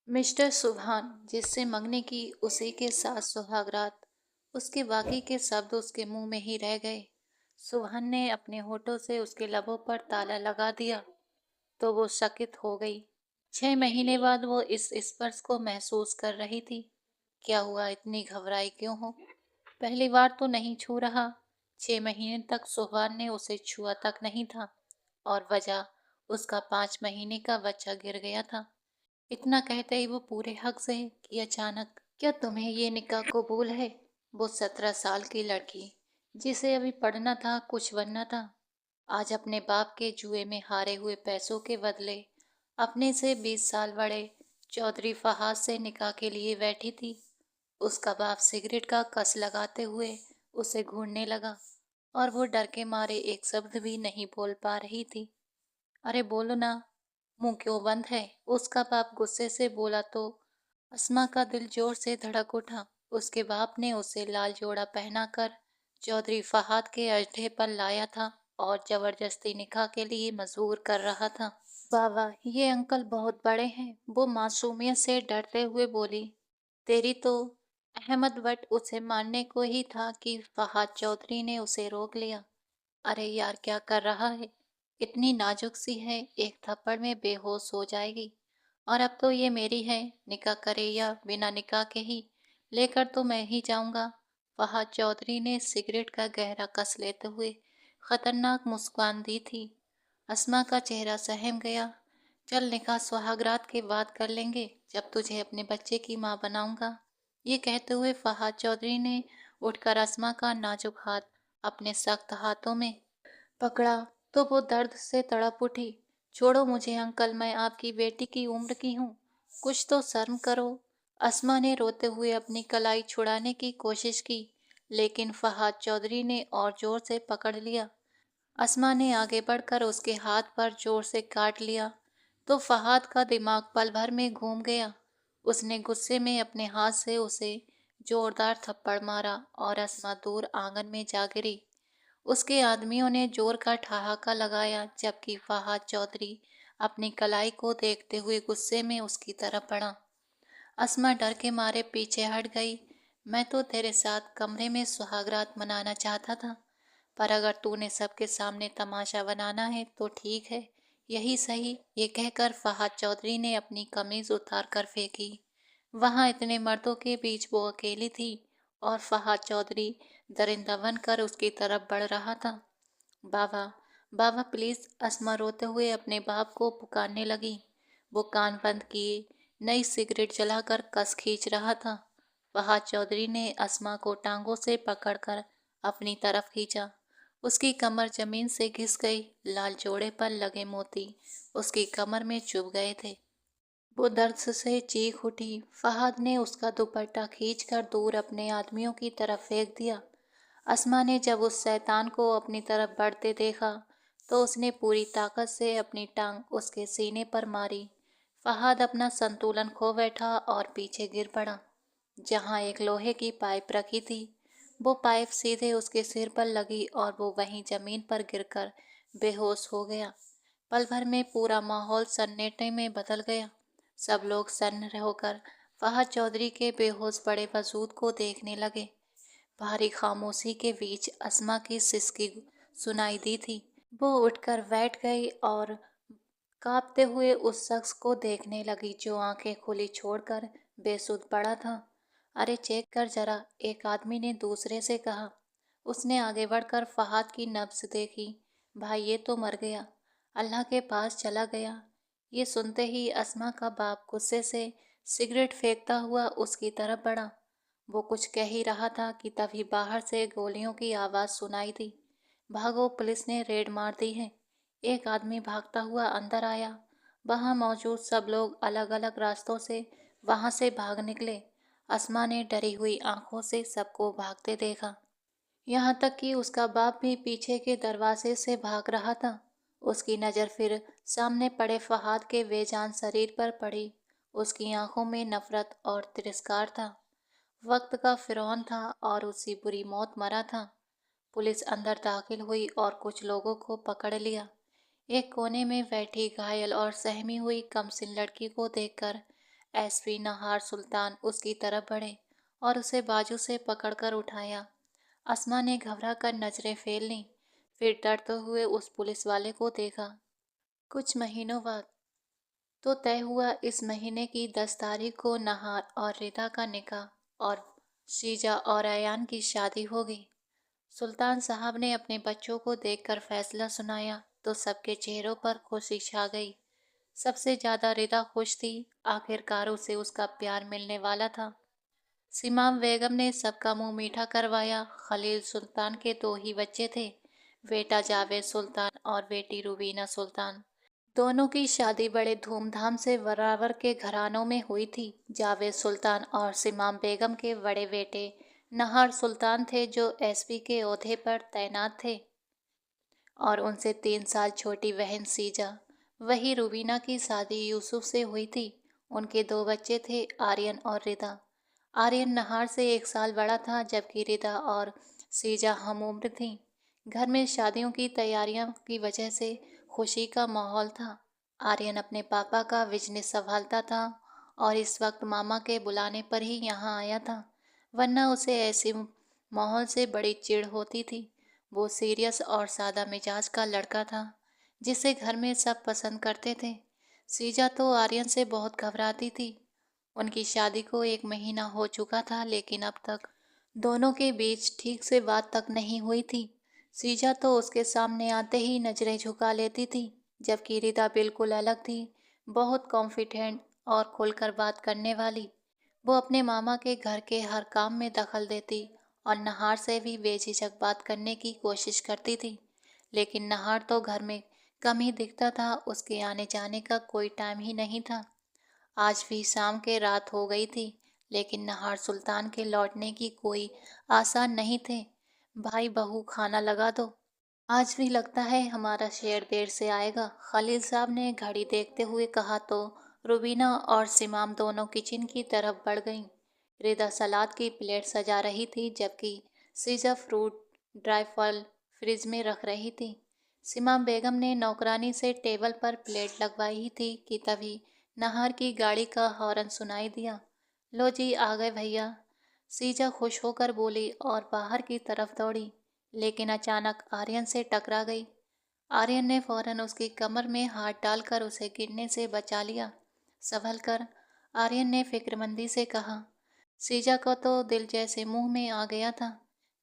Mister सुभान जिससे मंगने की उसी के साथ सुहागरात। उसके बाकी के शब्द उसके मुंह में ही रह गए। सुभान ने अपने होठों से उसके लबों पर ताला लगा दिया तो वो चकित हो गई। 6 महीने बाद वो इस स्पर्श को महसूस कर रही थी। क्या हुआ, इतनी घबराई क्यों हो? पहली बार तो नहीं छू रहा। 6 महीने तक सुभान ने उसे छुआ तक नहीं था, और वजह उसका 5 महीने का बच्चा गिर गया था। इतना कहते ही वो पूरे हक से कि अचानक, क्या तुम्हें ये निकाह कबूल है? वो 17 साल की लड़की जिसे अभी पढ़ना था, कुछ बनना था, आज अपने बाप के जुए में हारे हुए पैसों के बदले अपने से 20 साल बड़े चौधरी फहाद से निकाह के लिए बैठी थी। उसका बाप सिगरेट का कस लगाते हुए उसे घूरने लगा, और वो डर के मारे एक शब्द भी नहीं बोल पा रही थी। अरे बोलो ना, मुंह क्यों बंद है? उसका बाप गुस्से से बोला तो अस्मा का दिल जोर से धड़क उठा। उसके बाप ने उसे लाल जोड़ा पहनाकर चौधरी फहाद के अड्डे पर लाया था और जबरदस्ती निकाह के लिए मजबूर कर रहा था। बाबा, ये अंकल बहुत बड़े हैं, वो मासूमियत से डरते हुए बोली। तेरी तो अहमद बट उसे मारने को ही था कि फहाद चौधरी ने उसे रोक लिया। अरे यार, क्या कर रहा है? इतनी नाजुक सी है, एक थप्पड़ में बेहोश हो जाएगी। और अब तो ये मेरी है, निकाह करे या बिना निकाह के ही लेकर तो मैं ही जाऊंगा। फहाद चौधरी ने सिगरेट का गहरा कस लेते हुए खतरनाक मुस्कान दी थी। अस्मा का चेहरा सहम गया। चल, निकाह सुहागरात के बाद कर लेंगे, जब तुझे अपने बच्चे की माँ बनाऊंगा। ये कहते हुए फहाद चौधरी ने उठकर अस्मा का नाजुक हाथ अपने सख्त हाथों में पकड़ा तो वो दर्द से तड़प उठी। छोड़ो मुझे अंकल, मैं आपकी बेटी की उम्र की हूँ, कुछ तो शर्म करो। अस्मा ने रोते हुए अपनी कलाई छुड़ाने की कोशिश की, लेकिन फहाद चौधरी ने और जोर से पकड़ लिया। अस्मा ने आगे बढ़कर उसके हाथ पर जोर से काट लिया तो फहाद का दिमाग पल भर में घूम गया। उसने गुस्से में अपने हाथ से उसे जोरदार थप्पड़ मारा और अस्मा दूर आंगन में जा गिरी। उसके आदमियों ने जोर का ठहाका लगाया, जबकि फहाद चौधरी अपनी कलाई को देखते हुए गुस्से में उसकी तरफ बढ़ा। अस्मा डर के मारे पीछे हट गई। मैं तो तेरे साथ कमरे में सुहागरात मनाना चाहता था, पर अगर तूने सबके सामने तमाशा बनाना है तो ठीक है, यही सही। ये कहकर फहाद चौधरी ने अपनी कमीज उतार कर फेंकी। वहां इतने मर्दों के बीच वो अकेली थी, और फहाद चौधरी दरिंदा बनकर उसकी तरफ बढ़ रहा था। बाबा, बाबा प्लीज, अस्मा रोते हुए अपने बाप को पुकारने लगी। वो कान बंद किए नई सिगरेट जलाकर कस खींच रहा था। फहाद चौधरी ने अस्मा को टांगों से पकड़कर अपनी तरफ खींचा। उसकी कमर जमीन से घिस गई। लाल जोड़े पर लगे मोती उसकी कमर में चुभ गए थे। वो दर्द से चीख उठी। फहाद ने उसका दुपट्टा खींचकर दूर अपने आदमियों की तरफ फेंक दिया। अस्मा ने जब उस शैतान को अपनी तरफ बढ़ते देखा तो उसने पूरी ताकत से अपनी टांग उसके सीने पर मारी। फहाद अपना संतुलन खो बैठा और पीछे गिर पड़ा। जहाँ एक लोहे की पाइप रखी थी, वो पाइप सीधे उसके सिर पर लगी और वो वहीं जमीन पर गिरकर बेहोश हो गया। पल भर में पूरा माहौल सन्नाटे में बदल गया। सब लोग सन्न होकर फहद चौधरी के बेहोश बड़े वजूद को देखने लगे। भारी खामोशी के बीच अस्मा की सिसकी सुनाई दी थी। वो उठकर बैठ गई और कांपते हुए उस शख्स को देखने लगी जो आंखें खुली छोड़कर बेसुध पड़ा था। अरे चेक कर जरा, एक आदमी ने दूसरे से कहा। उसने आगे बढ़कर फहाद की नब्ज देखी। भाई, ये तो मर गया, अल्लाह के पास चला गया। ये सुनते ही अस्मा का बाप गुस्से से सिगरेट फेंकता हुआ उसकी तरफ बढ़ा। वो कुछ कह ही रहा था कि तभी बाहर से गोलियों की आवाज़ सुनाई दी। भागो, पुलिस ने रेड मार दी है। एक आदमी भागता हुआ अंदर आया। वहां मौजूद सब लोग अलग अलग रास्तों से वहां से भाग निकले। अस्मा ने डरी हुई आंखों से सबको भागते देखा। यहाँ तक कि उसका बाप भी पीछे के दरवाजे से भाग रहा था। उसकी नज़र फिर सामने पड़े फहाद के बेजान शरीर पर पड़ी। उसकी आंखों में नफरत और तिरस्कार था। वक्त का फिरौन था और उसी बुरी मौत मरा था। पुलिस अंदर दाखिल हुई और कुछ लोगों को पकड़ लिया। एक कोने में बैठी घायल और सहमी हुई कमसिन लड़की को देखकर एसपी नहार सुल्तान उसकी तरफ बढ़े और उसे बाजू से पकड़कर उठाया। अस्मा ने घबरा कर नजरें फेर लीं, फिर डरते हुए उस पुलिस वाले को देखा। कुछ महीनों बाद तो तय हुआ। इस महीने की 10 तारीख को नहार और रिदा का निकाह और शीजा और अयान की शादी हो गई। सुल्तान साहब ने अपने बच्चों को देखकर फैसला सुनाया तो सबके चेहरों पर खुशी छा गई। सबसे ज्यादा रिदा खुश थी, आखिरकार उसे उसका प्यार मिलने वाला था। सिमाम बेगम ने सबका मुंह मीठा करवाया। खलील सुल्तान के 2 ही बच्चे थे, बेटा जावेद सुल्तान और बेटी रुबीना सुल्तान। दोनों की शादी बड़े धूमधाम से वरावर के घरानों में हुई थी। जावेद सुल्तान और सिमाम बेगम के बड़े बेटे नहार सुल्तान थे जो एसपी के ओहदे पर तैनात थे, और उनसे 3 साल छोटी बहन सीजा। वही रुबीना की शादी यूसुफ से हुई थी। उनके 2 बच्चे थे, आर्यन और रिदा। आर्यन नहार से 1 साल बड़ा था, जबकि रिदा और सीजा हम उम्र थीं। घर में शादियों की तैयारियों की वजह से खुशी का माहौल था। आर्यन अपने पापा का बिजनेस संभालता था और इस वक्त मामा के बुलाने पर ही यहाँ आया था, वरना उसे ऐसे माहौल से बड़ी चिढ़ होती थी। वो सीरियस और सादा मिजाज का लड़का था, जिसे घर में सब पसंद करते थे। सीजा तो आर्यन से बहुत घबराती थी। उनकी शादी को 1 महीना हो चुका था, लेकिन अब तक दोनों के बीच ठीक से बात तक नहीं हुई थी। सीजा तो उसके सामने आते ही नजरें झुका लेती थी, जबकि रिदा बिल्कुल अलग थी, बहुत कॉन्फिडेंट और खुलकर बात करने वाली। वो अपने मामा के घर के हर काम में दखल देती और नहार से भी बेझिझक बात करने की कोशिश करती थी। लेकिन नहार तो घर में कम ही दिखता था, उसके आने जाने का कोई टाइम ही नहीं था। आज भी शाम के रात हो गई थी, लेकिन नहार सुल्तान के लौटने की कोई आसार नहीं थे। भाई बहू खाना लगा दो, आज भी लगता है हमारा शेर देर से आएगा, खलील साहब ने घड़ी देखते हुए कहा तो रुबीना और सिमाम दोनों किचन की तरफ बढ़ गईं। रिदा सलाद की प्लेट सजा रही थी, जबकि सीजा फ्रूट ड्राई फल फ्रिज में रख रही थी। सिमाम बेगम ने नौकरानी से टेबल पर प्लेट लगवाई थी कि तभी नहार की गाड़ी का हॉर्न सुनाई दिया। लो जी आ गए भैया, सीजा खुश होकर बोली और बाहर की तरफ दौड़ी, लेकिन अचानक आर्यन से टकरा गई। आर्यन ने फौरन उसकी कमर में हाथ डालकर उसे गिरने से बचा लिया। संभल कर, आर्यन ने फिक्रमंदी से कहा। सीजा को तो दिल जैसे मुंह में आ गया था।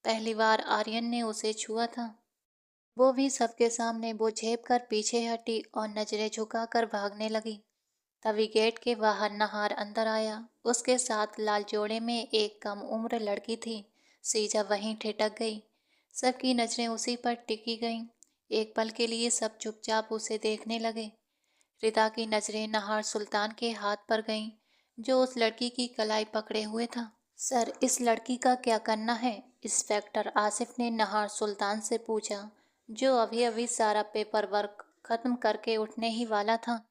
पहली बार आर्यन ने उसे छुआ था। वो भी सबके सामने वो झेप कर पीछे हटी और नजरें झुकाकर भागने लगी। तभी गेट के बाहर नहार अंदर आया। उसके साथ लाल जोड़े में एक कम उम्र लड़की थी। सीजा वहीं ठिठक गई। सबकी नजरें उसी पर टिकी गईं। एक पल के लिए सब चुपचाप उसे देखने लगे। रिदा की नजरें नहार सुल्तान के हाथ पर गईं, जो उस लड़की की कलाई पकड़े हुए था। सर, इस लड़की का क्या करना है? इंस्पेक्टर आसिफ ने नहार सुल्तान से पूछा, जो अभी अभी सारा पेपर वर्क खत्म करके उठने ही वाला था।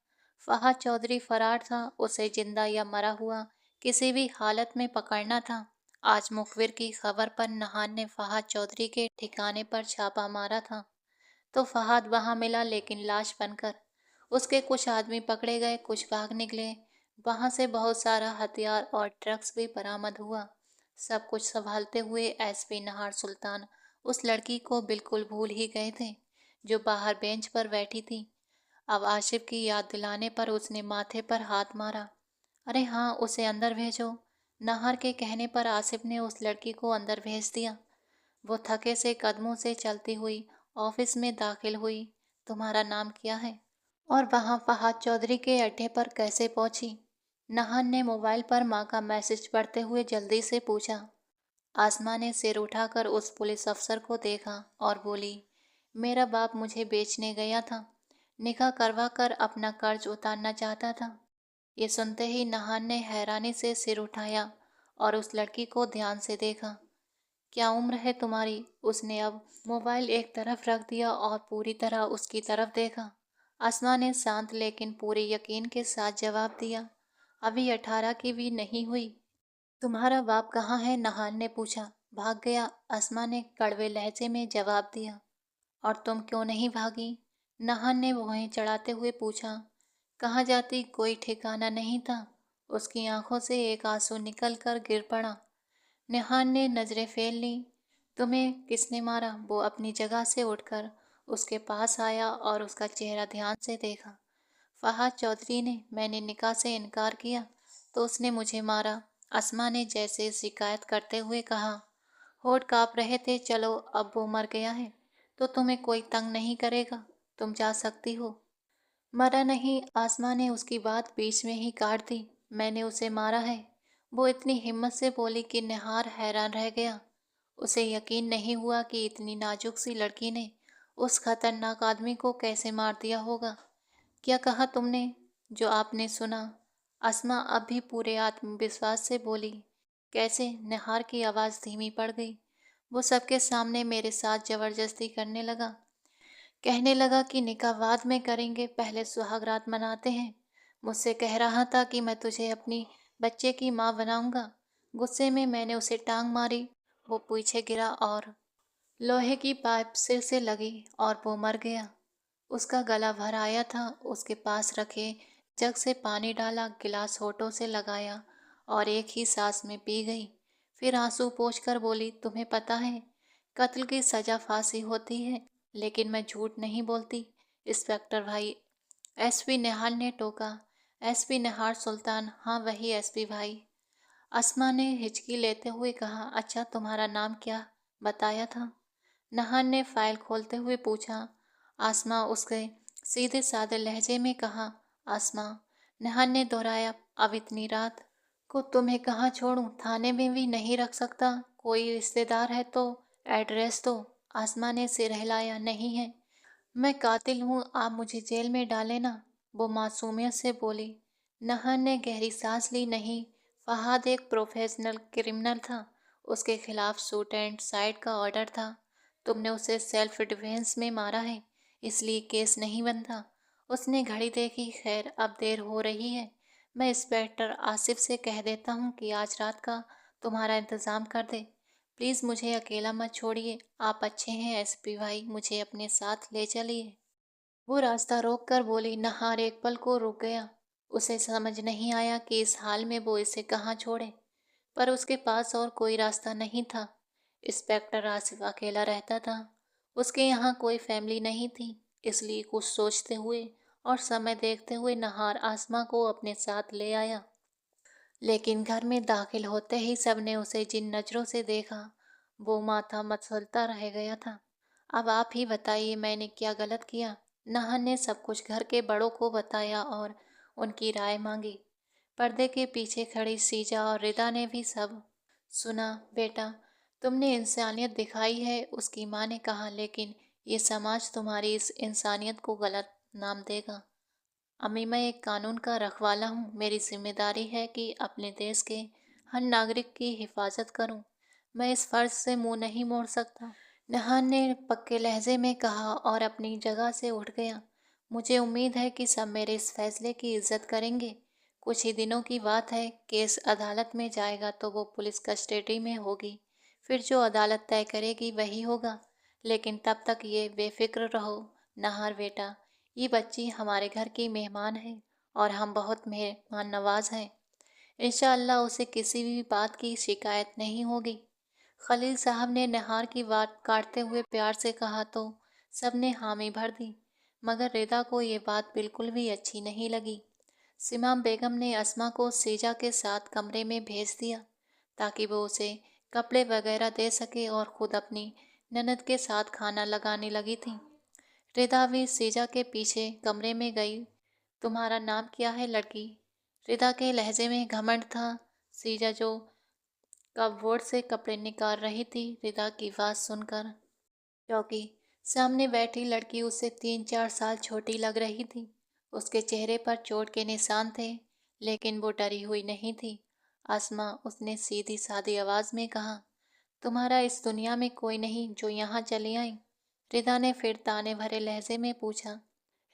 फहाद चौधरी फरार था, उसे जिंदा या मरा हुआ किसी भी हालत में पकड़ना था। आज मुखबिर की खबर पर नहार ने फहाद चौधरी के ठिकाने पर छापा मारा था, तो फहाद वहां मिला, लेकिन लाश बनकर। उसके कुछ आदमी पकड़े गए, कुछ भाग निकले। वहां से बहुत सारा हथियार और ड्रग्स भी बरामद हुआ। सब कुछ संभालते हुए एसपी नहार सुल्तान उस लड़की को बिल्कुल भूल ही गए थे, जो बाहर बेंच पर बैठी थी। अब आशिफ की याद दिलाने पर उसने माथे पर हाथ मारा। अरे हाँ, उसे अंदर भेजो। नहार के कहने पर आसिफ ने उस लड़की को अंदर भेज दिया। वो थके से कदमों से चलती हुई ऑफिस में दाखिल हुई। तुम्हारा नाम क्या है? और वहाँ फहाद चौधरी के अड्डे पर कैसे पहुंची? नहान ने मोबाइल पर माँ का मैसेज पढ़ते हुए जल्दी से पूछा। आसमा ने सिर उठाकर उस पुलिस अफसर को देखा और बोली, मेरा बाप मुझे बेचने गया था, निकाह करवा कर अपना कर्ज उतारना चाहता था। ये सुनते ही नहान ने हैरानी से सिर उठाया और उस लड़की को ध्यान से देखा। क्या उम्र है तुम्हारी? उसने अब मोबाइल एक तरफ रख दिया और पूरी तरह उसकी तरफ देखा। आसमा ने शांत लेकिन पूरे यकीन के साथ जवाब दिया, अभी 18 की भी नहीं हुई। तुम्हारा बाप कहाँ है? नहान ने पूछा। भाग गया, आसमा ने कड़वे लहजे में जवाब दिया। और तुम क्यों नहीं भागी? नहान ने वहीं चढ़ाते हुए पूछा। कहाँ जाती, कोई ठिकाना नहीं था। उसकी आंखों से एक आंसू निकल कर गिर पड़ा। निहान ने नजरें फेर ली। तुम्हें किसने मारा? वो अपनी जगह से उठकर उसके पास आया और उसका चेहरा ध्यान से देखा। फहाद चौधरी ने। मैंने निकाह से इनकार किया तो उसने मुझे मारा, अस्मा ने जैसे शिकायत करते हुए कहा। होठ कांप रहे थे। चलो, अब वो मर गया है तो तुम्हें कोई तंग नहीं करेगा, तुम जा सकती हो। मरा नहीं, आसमा ने उसकी बात बीच में ही काट दी। मैंने उसे मारा है। वो इतनी हिम्मत से बोली कि निहार हैरान रह गया। उसे यकीन नहीं हुआ कि इतनी नाजुक सी लड़की ने उस खतरनाक आदमी को कैसे मार दिया होगा। क्या कहा तुमने? जो आपने सुना। अस्मा अब भी पूरे आत्मविश्वास से बोली। कैसे? निहार की आवाज़ धीमी पड़ गई। वो सबके सामने मेरे साथ जबरदस्ती करने लगा। कहने लगा कि निकाह बाद में करेंगे, पहले सुहागरात मनाते हैं। मुझसे कह रहा था कि मैं तुझे अपनी बच्चे की माँ बनाऊंगा। गुस्से में मैंने उसे टांग मारी। वो पीछे गिरा और लोहे की पाइप सिर से लगी और वो मर गया। उसका गला भर आया था। उसके पास रखे जग से पानी डाला, गिलास होठों से लगाया और एक ही सांस में पी गई। फिर आंसू पोंछकर बोली, तुम्हें पता है कत्ल की सजा फांसी होती है, लेकिन मैं झूठ नहीं बोलती इंस्पेक्टर भाई। एसपी निहाल ने टोका। एसपी निहार सुल्तान? हाँ, वही एसपी भाई। अस्मा ने हिचकी लेते हुए कहा। अच्छा, तुम्हारा नाम क्या बताया था? नहान ने फाइल खोलते हुए पूछा। आसमा, उसके सीधे साधे लहजे में कहा। आसमा। नहान ने दोहराया। अब इतनी रात को तुम्हें कहाँ छोड़ूं? थाने में भी नहीं रख सकता? कोई रिश्तेदार है तो एड्रेस दो। आसमा ने सिर हिलाया। नहीं है, मैं कातिल हूँ, आप मुझे जेल में डालें ना, वो मासूमियत से बोली। नहन ने गहरी सांस ली। नहीं, फहाद एक प्रोफेशनल क्रिमिनल था। उसके खिलाफ शूट एंड साइड का ऑर्डर था। तुमने उसे सेल्फ डिफेंस में मारा है, इसलिए केस नहीं बनता। उसने घड़ी देखी। खैर, अब देर हो रही है। मैं इंस्पेक्टर आसिफ से कह देता हूँ कि आज रात का तुम्हारा इंतज़ाम कर दे। प्लीज़ मुझे अकेला मत छोड़िए। आप अच्छे हैं एसपी भाई, मुझे अपने साथ ले चलिए। वो रास्ता रोक कर बोली। नहार एक पल को रुक गया। उसे समझ नहीं आया कि इस हाल में वो इसे कहाँ छोड़े, पर उसके पास और कोई रास्ता नहीं था। इंस्पेक्टर आसिफ अकेला रहता था। उसके यहाँ कोई फैमिली नहीं थी, इसलिए कुछ सोचते हुए और समय देखते हुए नहार आसमा को अपने साथ ले आया। लेकिन घर में दाखिल होते ही सबने उसे जिन नज़रों से देखा, वो माथा मसलता रह गया था। अब आप ही बताइए, मैंने क्या गलत किया? नहन ने सब कुछ घर के बड़ों को बताया और उनकी राय मांगी। पर्दे के पीछे खड़ी सीजा और रिदा ने भी सब सुना। बेटा, तुमने इंसानियत दिखाई है, उसकी माँ ने कहा, लेकिन ये समाज तुम्हारी इस इंसानियत को गलत नाम देगा। अम्मी, मैं एक कानून का रखवाला हूँ। मेरी जिम्मेदारी है कि अपने देश के हर नागरिक की हिफाजत करूँ। मैं इस फर्ज से मुंह नहीं मोड़ सकता, नहान ने पक्के लहजे में कहा और अपनी जगह से उठ गया। मुझे उम्मीद है कि सब मेरे इस फैसले की इज्जत करेंगे। कुछ ही दिनों की बात है, केस अदालत में जाएगा तो वो पुलिस कस्टडी में होगी। फिर जो अदालत तय करेगी वही होगा। लेकिन तब तक ये बेफिक्र रहो नहार बेटा, ये बच्ची हमारे घर की मेहमान है और हम बहुत मेहमान नवाज हैं। इंशाअल्लाह उसे किसी भी बात की शिकायत नहीं होगी। खलील साहब ने नहार की बात काटते हुए प्यार से कहा तो सबने हामी भर दी, मगर रिदा को ये बात बिल्कुल भी अच्छी नहीं लगी। सिमाम बेगम ने अस्मा को सीजा के साथ कमरे में भेज दिया ताकि वो उसे कपड़े वगैरह दे सके और खुद अपनी ननद के साथ खाना लगाने लगी थी। रिदा भी सीजा के पीछे कमरे में गई। तुम्हारा नाम क्या है लड़की? रिदा के लहजे में घमंड था। सीजा जो कपबोर्ड से कपड़े निकाल रही थी, रिदा की बात सुनकर क्योंकि सामने बैठी लड़की उससे 3-4 साल छोटी लग रही थी। उसके चेहरे पर चोट के निशान थे, लेकिन वो डरी हुई नहीं थी। आसमा, उसने सीधी सादी आवाज में कहा, तुम्हारा इस दुनिया में कोई नहीं जो यहाँ चली आई? रिदा ने फिर ताने भरे लहजे में पूछा।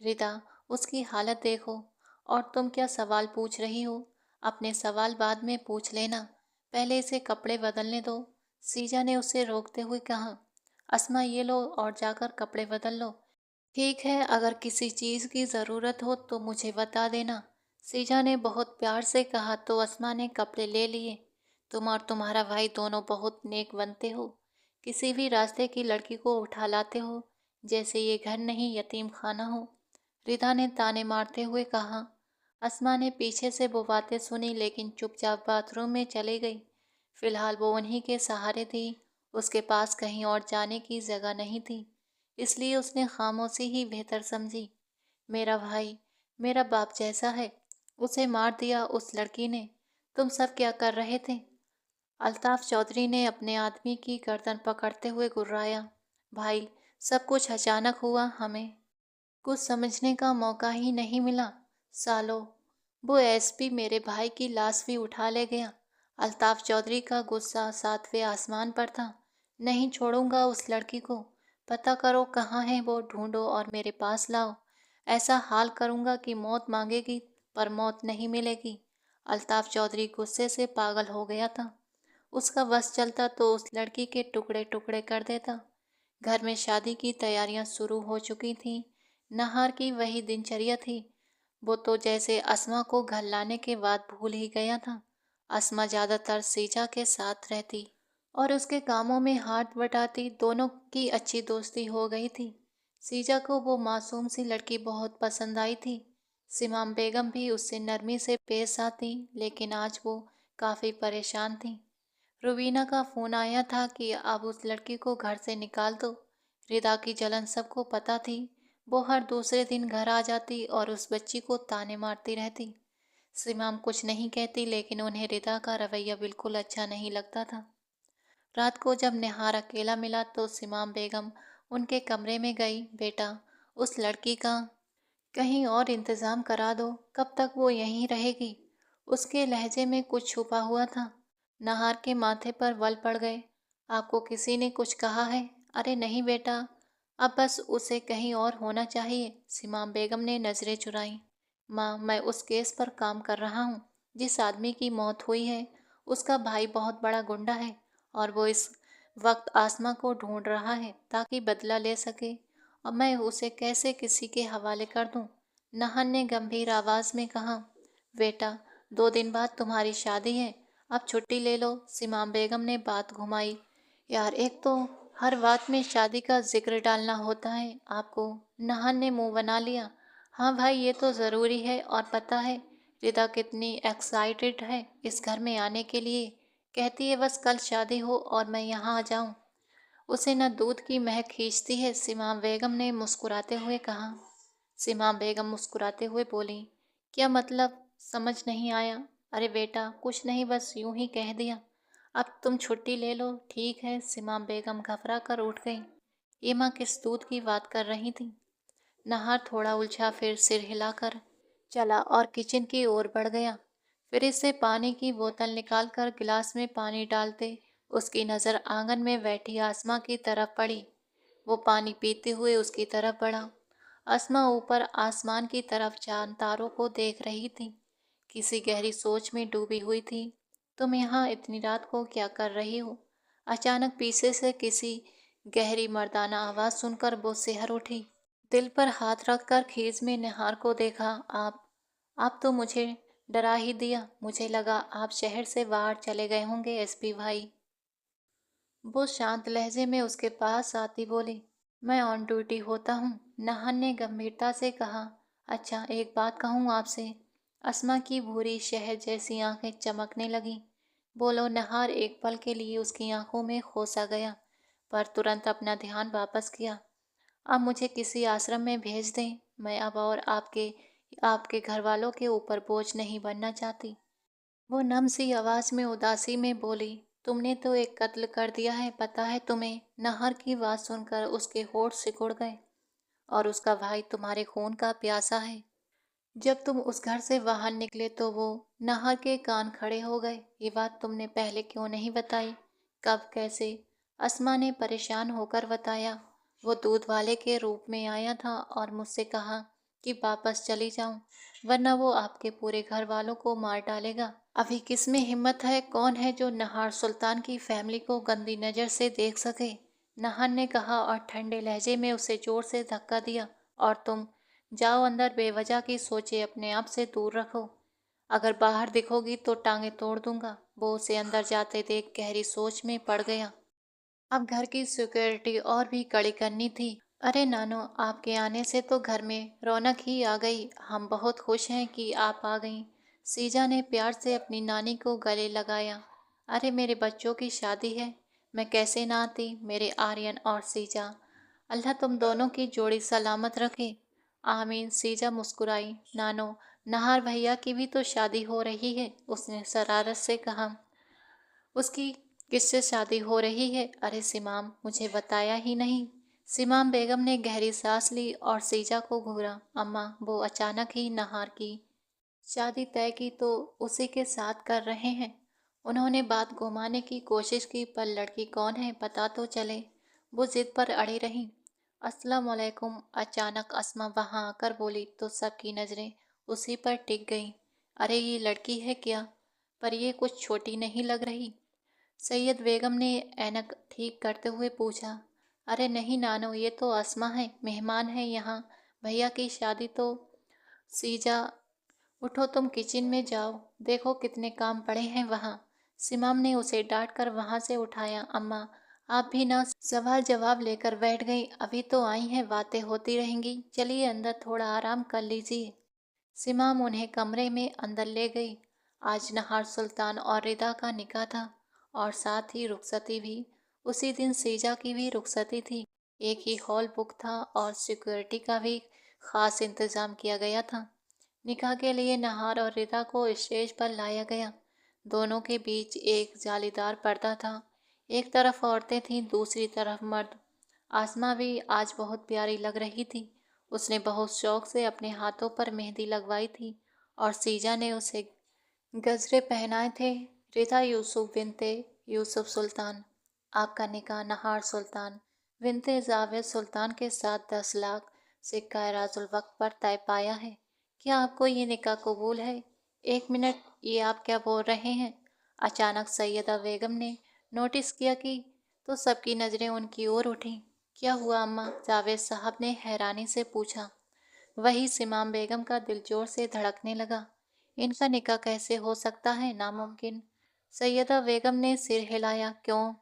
रिदा, उसकी हालत देखो, और तुम क्या सवाल पूछ रही हो? अपने सवाल बाद में पूछ लेना, पहले इसे कपड़े बदलने दो। सीजा ने उसे रोकते हुए कहा। अस्मा, ये लो और जाकर कपड़े बदल लो। ठीक है, अगर किसी चीज़ की ज़रूरत हो तो मुझे बता देना। सीजा ने बहुत प्यार से कहा तो अस्मा ने कपड़े ले लिए। तुम और तुम्हारा भाई दोनों बहुत नेक बनते हो। किसी भी रास्ते की लड़की को उठा लाते हो, जैसे ये घर नहीं यतीम खाना हो। रिदा ने ताने मारते हुए कहा। अस्मा ने पीछे से वो बातें सुनी लेकिन चुपचाप बाथरूम में चली गई। फिलहाल वो उन्हीं के सहारे थी। उसके पास कहीं और जाने की जगह नहीं थी, इसलिए उसने खामोशी ही बेहतर समझी। मेरा भाई मेरा बाप जैसा है, उसे मार दिया उस लड़की ने। तुम सब क्या कर रहे थे? अल्ताफ चौधरी ने अपने आदमी की गर्दन पकड़ते हुए गुर्राया। भाई, सब कुछ अचानक हुआ, हमें कुछ समझने का मौका ही नहीं मिला। सालों, वो एसपी मेरे भाई की लाश भी उठा ले गया। अल्ताफ चौधरी का गुस्सा सातवें आसमान पर था। नहीं छोड़ूंगा उस लड़की को। पता करो कहाँ है वो, ढूंढो और मेरे पास लाओ। ऐसा हाल करूंगा कि मौत मांगेगी पर मौत नहीं मिलेगी। अल्ताफ चौधरी गुस्से से पागल हो गया था। उसका बस चलता तो उस लड़की के टुकड़े टुकड़े कर देता। घर में शादी की तैयारियां शुरू हो चुकी थीं। नहार की वही दिनचर्या थी। वो तो जैसे अस्मा को घर लाने के बाद भूल ही गया था। अस्मा ज्यादातर सीजा के साथ रहती और उसके कामों में हाथ बटाती। दोनों की अच्छी दोस्ती हो गई थी। सीजा को वो मासूम सी लड़की बहुत पसंद आई थी। सिमाम बेगम भी उससे नरमी से पेश आती, लेकिन आज वो काफी परेशान थी। रुबीना का फोन आया था कि अब उस लड़की को घर से निकाल दो। रिदा की जलन सबको पता थी। वो हर दूसरे दिन घर आ जाती और उस बच्ची को ताने मारती रहती। सिमाम कुछ नहीं कहती, लेकिन उन्हें रिदा का रवैया बिल्कुल अच्छा नहीं लगता था। रात को जब निहार अकेला मिला तो सिमाम बेगम उनके कमरे में गई। बेटा, उस लड़की का कहीं और इंतजाम करा दो। कब तक वो यहीं रहेगी? उसके लहजे में कुछ छुपा हुआ था। नहार के माथे पर बल पड़ गए। आपको किसी ने कुछ कहा है? अरे नहीं बेटा, अब बस उसे कहीं और होना चाहिए। सिमाम बेगम ने नजरें चुराई। माँ, मैं उस केस पर काम कर रहा हूँ। जिस आदमी की मौत हुई है उसका भाई बहुत बड़ा गुंडा है और वो इस वक्त आसमा को ढूंढ रहा है ताकि बदला ले सके। अब मैं उसे कैसे किसी के हवाले कर दूं? नहन ने गंभीर आवाज में कहा। बेटा, 2 दिन बाद तुम्हारी शादी है, अब छुट्टी ले लो। सिमाम बेगम ने बात घुमाई। यार, एक तो हर बात में शादी का जिक्र डालना होता है आपको। नहन ने मुंह बना लिया। हाँ भाई, ये तो ज़रूरी है। और पता है रिदा कितनी एक्साइटेड है इस घर में आने के लिए। कहती है बस कल शादी हो और मैं यहाँ आ जाऊँ। उसे न दूध की महक खींचती है। सिमाम बेगम ने मुस्कुराते हुए कहा। सिमाम बेगम मुस्कुराते हुए बोली, क्या मतलब? समझ नहीं आया। अरे बेटा, कुछ नहीं, बस यूं ही कह दिया। अब तुम छुट्टी ले लो। ठीक है। सिमाम बेगम घबरा कर उठ गई। ये माँ किस दूध की बात कर रही थी? नहार थोड़ा उलझा, फिर सिर हिलाकर चला और किचन की ओर बढ़ गया। फ्रिज से पानी की बोतल निकालकर गिलास में पानी डालते उसकी नज़र आंगन में बैठी आसमां की तरफ पड़ी। वो पानी पीते हुए उसकी तरफ बढ़ा। आसमां ऊपर आसमान की तरफ चांद तारों को देख रही थी। किसी गहरी सोच में डूबी हुई थी। तुम यहाँ इतनी रात को क्या कर रही हो? अचानक पीछे से किसी गहरी मर्दाना आवाज़ सुनकर वो सिहर उठी। दिल पर हाथ रखकर खीज में निहार को देखा। आप तो मुझे डरा ही दिया। मुझे लगा आप शहर से बाहर चले गए होंगे एसपी भाई। वो शांत लहजे में उसके पास आती बोली, मैं ऑन ड्यूटी होता हूँ। नहान ने गंभीरता से कहा। अच्छा, एक बात कहूँ आपसे? अस्मा की भूरी शहद जैसी आंखें चमकने लगीं। बोलो। नहार एक पल के लिए उसकी आंखों में खोसा गया, पर तुरंत अपना ध्यान वापस किया। अब मुझे किसी आश्रम में भेज दें। मैं अब और आपके आपके घर वालों के ऊपर बोझ नहीं बनना चाहती। वो नम सी आवाज में उदासी में बोली, तुमने तो एक कत्ल कर दिया है, पता है तुम्हें? नहर की बात सुनकर उसके होठ सिकुड़ गए। और उसका भाई तुम्हारे खून का प्यासा है। जब तुम उस घर से बाहर निकले तो वो नहर के कान खड़े हो गए। ये बात तुमने पहले क्यों नहीं बताई? कब, कैसे? अस्मा ने परेशान होकर बताया। वो दूध वाले के रूप में आया था और मुझसे कहा कि वापस चली जाऊं, वरना वो आपके पूरे घर वालों को मार डालेगा। अभी किस में हिम्मत है? कौन है जो नहार सुल्तान की फैमिली को गंदी नज़र से देख सके? नहार ने कहा और ठंडे लहजे में उसे जोर से धक्का दिया। और तुम जाओ अंदर, बेवजह की सोचे अपने आप से दूर रखो। अगर बाहर दिखोगी तो टांगे तोड़ दूंगा। वो उसे अंदर जाते देख गहरी सोच में पड़ गया। अब घर की सिक्योरिटी और भी कड़ी करनी थी। अरे नानो, आपके आने से तो घर में रौनक ही आ गई। हम बहुत खुश हैं कि आप आ गईं। सीजा ने प्यार से अपनी नानी को गले लगाया। अरे मेरे बच्चों की शादी है, मैं कैसे ना आती मेरे आर्यन और सीजा। अल्लाह तुम दोनों की जोड़ी सलामत रखे। आमीन। सीजा मुस्कुराई। नानो, नहार भैया की भी तो शादी हो रही है, उसने शरारत से कहा। उसकी किससे शादी हो रही है? अरे सिमाम, मुझे बताया ही नहीं। सिमाम बेगम ने गहरी सांस ली और सीजा को घूरा। अम्मा, वो अचानक ही नहार की शादी तय की तो उसी के साथ कर रहे हैं। उन्होंने बात घुमाने की कोशिश की, पर लड़की कौन है पता तो चले। वो जिद पर अड़ी रही। अस्सलाम वालेकुम। अचानक अस्मा वहां आकर बोली तो सबकी नजरें उसी पर टिक गईं। अरे ये लड़की है क्या? पर ये कुछ छोटी नहीं लग रही। सैयद बेगम ने ऐनक ठीक करते हुए पूछा। अरे नहीं नानो, ये तो अस्मा है, मेहमान है यहाँ। भैया की शादी तो। सीजा, उठो, तुम किचन में जाओ, देखो कितने काम पड़े हैं वहाँ। सिमाम ने उसे डांट कर वहाँ से उठाया। अम्मा, आप भी ना सवाल जवाब लेकर बैठ गई। अभी तो आई हैं, बातें होती रहेंगी, चलिए अंदर थोड़ा आराम कर लीजिए। सिमाम उन्हें कमरे में अंदर ले गई। आज नहार सुल्तान और रिदा का निकाह था और साथ ही रुखसती भी। उसी दिन सीजा की भी रुखसती थी। एक ही हॉल बुक था और सिक्योरिटी का भी खास इंतजाम किया गया था। निकाह के लिए नहार और रिदा को स्टेज पर लाया गया। दोनों के बीच एक जालीदार पर्दा था। एक तरफ औरतें थीं, दूसरी तरफ मर्द। आसमा भी आज बहुत प्यारी लग रही थी। उसने बहुत शौक से अपने हाथों पर मेहंदी लगवाई थी और सीजा ने उसे गजरे पहनाए थे। रिदा यूसुफ बिनते यूसुफ सुल्तान। आपका निकाह नहार सुल्तान बिनते जावेद सुल्तान के साथ 10 लाख सिक्का राजुल वक्त पर तय पाया है। क्या आपको ये निकाह कबूल है? एक मिनट, ये आप क्या बोल रहे हैं? अचानक सैयदा बेगम ने नोटिस किया कि तो सबकी नज़रें उनकी ओर उठीं। क्या हुआ अम्मा? जावेद साहब ने हैरानी से पूछा। वही सिमाम बेगम का दिल जोर से धड़कने लगा। इनका निकाह कैसे हो सकता है? नामुमकिन। सैयदा बेगम ने सिर हिलाया। क्यों?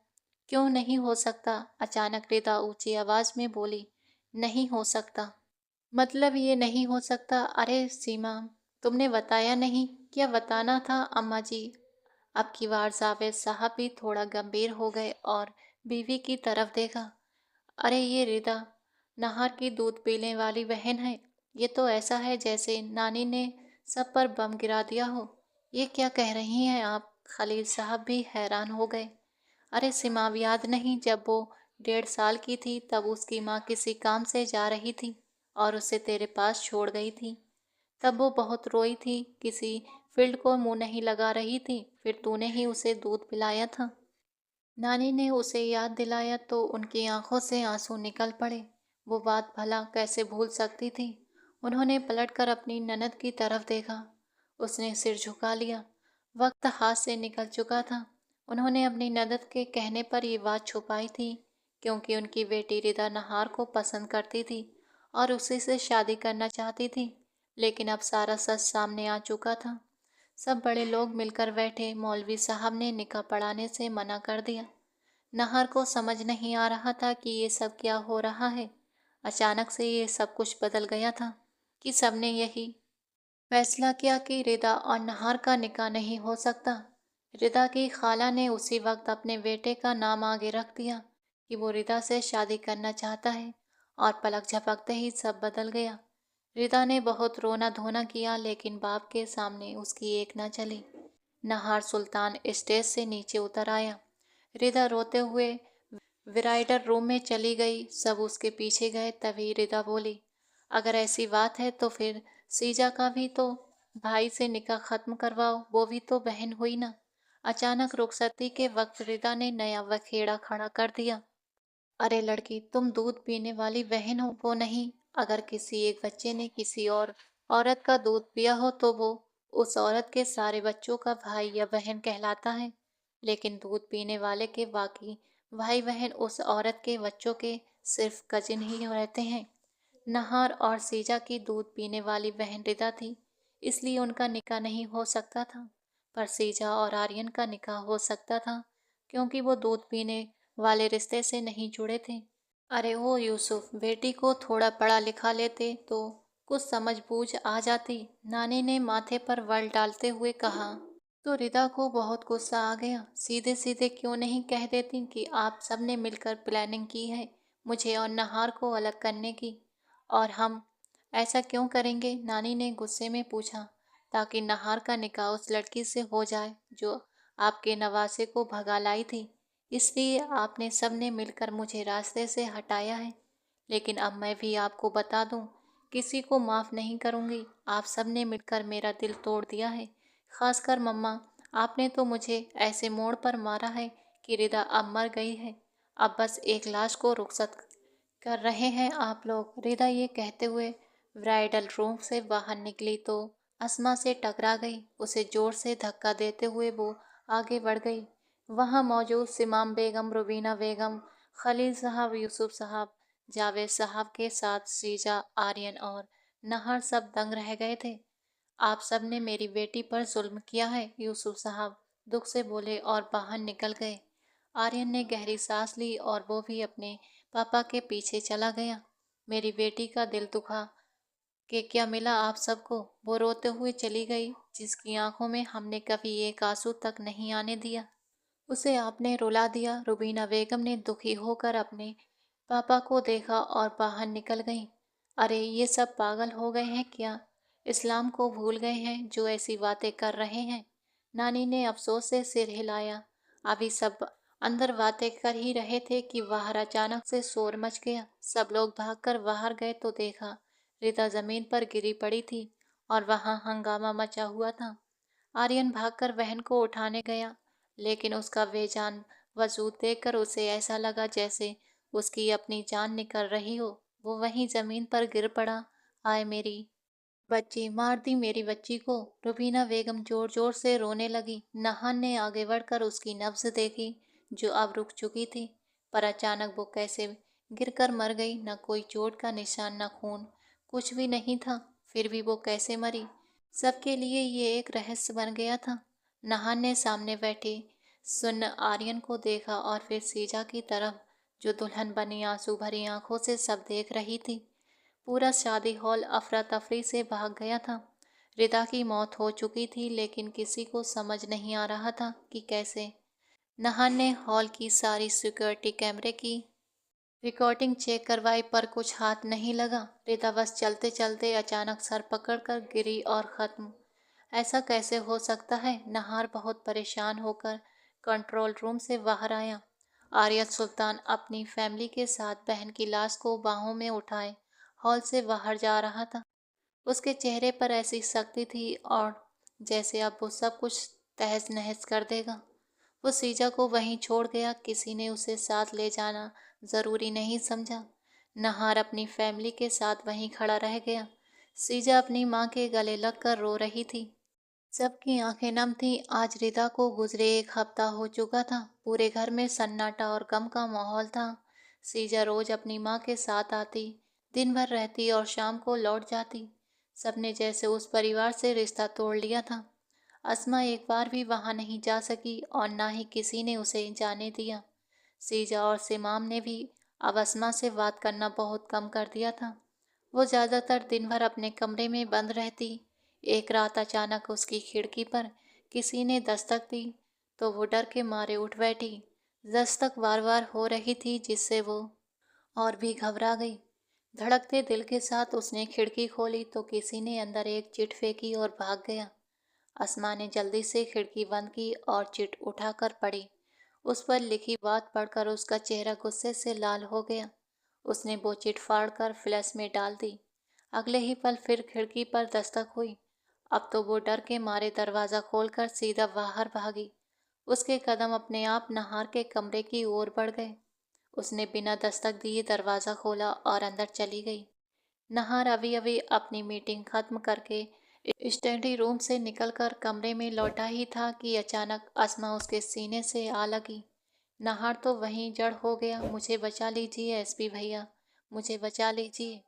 क्यों नहीं हो सकता? अचानक रिदा ऊंची आवाज में बोली। नहीं हो सकता। मतलब ये नहीं हो सकता? अरे सीमा, तुमने बताया नहीं। क्या बताना था अम्मा जी? अब की बार जावेद साहब भी थोड़ा गंभीर हो गए और बीवी की तरफ देखा। अरे ये रिदा नहार की दूध पीने वाली बहन है। ये तो ऐसा है जैसे नानी ने सब पर बम गिरा दिया हो। ये क्या कह रही हैं आप? खलील साहब भी हैरान हो गए। अरे सिमाब, याद नहीं, जब वो 1.5 साल की थी तब उसकी माँ किसी काम से जा रही थी और उसे तेरे पास छोड़ गई थी। तब वो बहुत रोई थी, किसी फील्ड को मुंह नहीं लगा रही थी, फिर तूने ही उसे दूध पिलाया था। नानी ने उसे याद दिलाया तो उनकी आंखों से आंसू निकल पड़े। वो बात भला कैसे भूल सकती थी? उन्होंने पलटकर अपनी ननद की तरफ देखा। उसने सिर झुका लिया। वक्त हाथ से निकल चुका था। उन्होंने अपनी ननद के कहने पर ये बात छुपाई थी क्योंकि उनकी बेटी रिदा नहार को पसंद करती थी और उसी से शादी करना चाहती थी। लेकिन अब सारा सच सामने आ चुका था। सब बड़े लोग मिलकर बैठे। मौलवी साहब ने निकाह पढ़ाने से मना कर दिया। नहार को समझ नहीं आ रहा था कि ये सब क्या हो रहा है। अचानक से ये सब कुछ बदल गया था कि सबने यही फैसला किया कि रिदा और नहार का निकाह नहीं हो सकता। रिदा की खाला ने उसी वक्त अपने बेटे का नाम आगे रख दिया कि वो रिदा से शादी करना चाहता है और पलक झपकते ही सब बदल गया। रिदा ने बहुत रोना धोना किया लेकिन बाप के सामने उसकी एक न चली। नहार सुल्तान स्टेज से नीचे उतर आया। रिदा रोते हुए विराइडर रूम में चली गई। सब उसके पीछे गए। तभी रिदा बोली, अगर ऐसी बात है तो फिर सीजा का भी तो भाई से निकाह खत्म करवाओ, वो भी तो बहन हुई ना। अचानक रुखसती के वक्त रिदा ने नया वखेड़ा खड़ा कर दिया। अरे लड़की, तुम दूध पीने वाली बहन हो, वो नहीं। अगर किसी एक बच्चे ने किसी और औरत का दूध पिया हो तो वो उस औरत के सारे बच्चों का भाई या बहन कहलाता है। लेकिन दूध पीने वाले के बाकी भाई बहन उस औरत के बच्चों के सिर्फ कजिन ही रहते हैं। नहार और सीजा की दूध पीने वाली बहन रिदा थी, इसलिए उनका निकाह नहीं हो सकता था। पर सीजा और आर्यन का निकाह हो सकता था, क्योंकि वो दूध पीने वाले रिश्ते से नहीं जुड़े थे। अरे ओ यूसुफ, बेटी को थोड़ा पढ़ा लिखा लेते तो कुछ समझ बूझ आ जाती, नानी ने माथे पर वल डालते हुए कहा। तो रिदा को बहुत गुस्सा आ गया। सीधे सीधे क्यों नहीं कह देती कि आप सबने मिलकर प्लानिंग की है मुझे और नहार को अलग करने की। और हम ऐसा क्यों करेंगे, नानी ने गुस्से में पूछा। ताकि नहार का निकाह उस लड़की से हो जाए जो आपके नवासे को भगा लाई थी। इसलिए आपने सबने मिलकर मुझे रास्ते से हटाया है। लेकिन अब मैं भी आपको बता दूं, किसी को माफ़ नहीं करूंगी। आप सबने मिलकर मेरा दिल तोड़ दिया है। खासकर मम्मा, आपने तो मुझे ऐसे मोड़ पर मारा है कि रिदा अब मर गई है। अब बस एक लाश को रुखसत कर रहे हैं आप लोग। रिदा ये कहते हुए ब्राइडल रूम से बाहर निकली तो अस्मा से टकरा गई। उसे जोर से धक्का देते हुए वो आगे बढ़ गई। वहाँ मौजूद सिमाम बेगम, रुबीना बेगम, खलील साहब, यूसुफ साहब, जावेद साहब के साथ सीजा, आर्यन और नहर सब दंग रह गए थे। आप सब ने मेरी बेटी पर जुल्म किया है, यूसुफ साहब दुख से बोले और बाहर निकल गए। आर्यन ने गहरी सांस ली और वो भी अपने पापा के पीछे चला गया। मेरी बेटी का दिल दुखा कि क्या मिला आप सबको, वो रोते हुए चली गई, जिसकी आंखों में हमने कभी एक आंसू तक नहीं आने दिया। उसे आपने रुला दिया। रुबीना बेगम ने दुखी होकर अपने पापा को देखा और बाहर निकल गईं। अरे ये सब पागल हो गए हैं क्या? इस्लाम को भूल गए हैं जो ऐसी बातें कर रहे हैं? नानी ने अफसोस से सिर हिलाया। अभी सब अंदर बातें कर ही रहे थे कि बाहर अचानक से शोर मच गया। सब लोग भागकर बाहर गए तो देखा रिता जमीन पर गिरी पड़ी थी और वहां हंगामा मचा हुआ था। आर्यन भागकर बहन को उठाने गया, लेकिन उसका बेजान वजूद देखकर उसे ऐसा लगा जैसे उसकी अपनी जान निकल रही हो। वो वहीं जमीन पर गिर पड़ा। हाय मेरी बच्ची, मार दी मेरी बच्ची को। रुबीना बेगम जोर जोर से रोने लगी। नहान ने आगे बढ़कर उसकी नब्ज देखी, जो अब रुक चुकी थी। पर अचानक वो कैसे गिरकर मर गई। न कोई चोट का निशान, न खून, कुछ भी नहीं था। फिर भी वो कैसे मरी, सबके लिए ये एक रहस्य बन गया था। नहान ने सामने बैठे सुन्न आर्यन को देखा और फिर सीजा की तरफ, जो दुल्हन बनी आंसू भरी आंखों से सब देख रही थी। पूरा शादी हॉल अफरा तफरी से भाग गया था। रिदा की मौत हो चुकी थी, लेकिन किसी को समझ नहीं आ रहा था कि कैसे। नहान ने हॉल की सारी सिक्योरिटी कैमरे की रिकॉर्डिंग चेक करवाई, पर कुछ हाथ नहीं लगा। रिदा बस चलते चलते अचानक सर पकड़कर गिरी और खत्म। ऐसा कैसे हो सकता है? नहार बहुत परेशान होकर कंट्रोल रूम से बाहर आया। आर्या सुल्तान अपनी फैमिली के साथ बहन की लाश को बाहों में उठाए हॉल से बाहर जा रहा था। उसके चेहरे पर ऐसी शक्ति थी और जैसे अब वो सब कुछ तहस नहस कर देगा। वो सीजा को वहीं छोड़ गया। किसी ने उसे साथ ले जाना जरूरी नहीं समझा। नहार अपनी फैमिली के साथ वहीं खड़ा रह गया। सीजा अपनी माँ के गले लगकर रो रही थी। सबकी आंखें नम थीं। आज रिदा को गुजरे एक हफ्ता हो चुका था। पूरे घर में सन्नाटा और गम का माहौल था। सीजा रोज अपनी माँ के साथ आती, दिन भर रहती और शाम को लौट जाती। सबने जैसे उस परिवार से रिश्ता तोड़ लिया था। अस्मा एक बार भी वहां नहीं जा सकी और ना ही किसी ने उसे जाने दिया। सीजा और सिमाम ने भी अब अस्मा से बात करना बहुत कम कर दिया था। वो ज़्यादातर दिन भर अपने कमरे में बंद रहती। एक रात अचानक उसकी खिड़की पर किसी ने दस्तक दी, तो वो डर के मारे उठ बैठी। दस्तक बार बार हो रही थी, जिससे वो और भी घबरा गई। धड़कते दिल के साथ उसने खिड़की खोली तो किसी ने अंदर एक चिट फेंकी और भाग गया। अस्मा ने जल्दी से खिड़की बंद की और चिट उठाकर पढ़ी। उस पर लिखी बात पढ़कर उसका चेहरा गुस्से से लाल हो गया। उसने वो चिट फाड़कर फ्लैश में डाल दी। अगले ही पल फिर खिड़की पर दस्तक हुई। अब तो वो डर के मारे दरवाज़ा खोलकर सीधा बाहर भागी। उसके कदम अपने आप नहार के कमरे की ओर बढ़ गए। उसने बिना दस्तक दिए दरवाज़ा खोला और अंदर चली गई। नहार अभी अभी अपनी मीटिंग खत्म करके स्टडी रूम से निकलकर कमरे में लौटा ही था कि अचानक अस्मा उसके सीने से आ लगी। नहार तो वहीं जड़ हो गया। मुझे बचा लीजिए एसपी भैया, मुझे बचा लीजिए।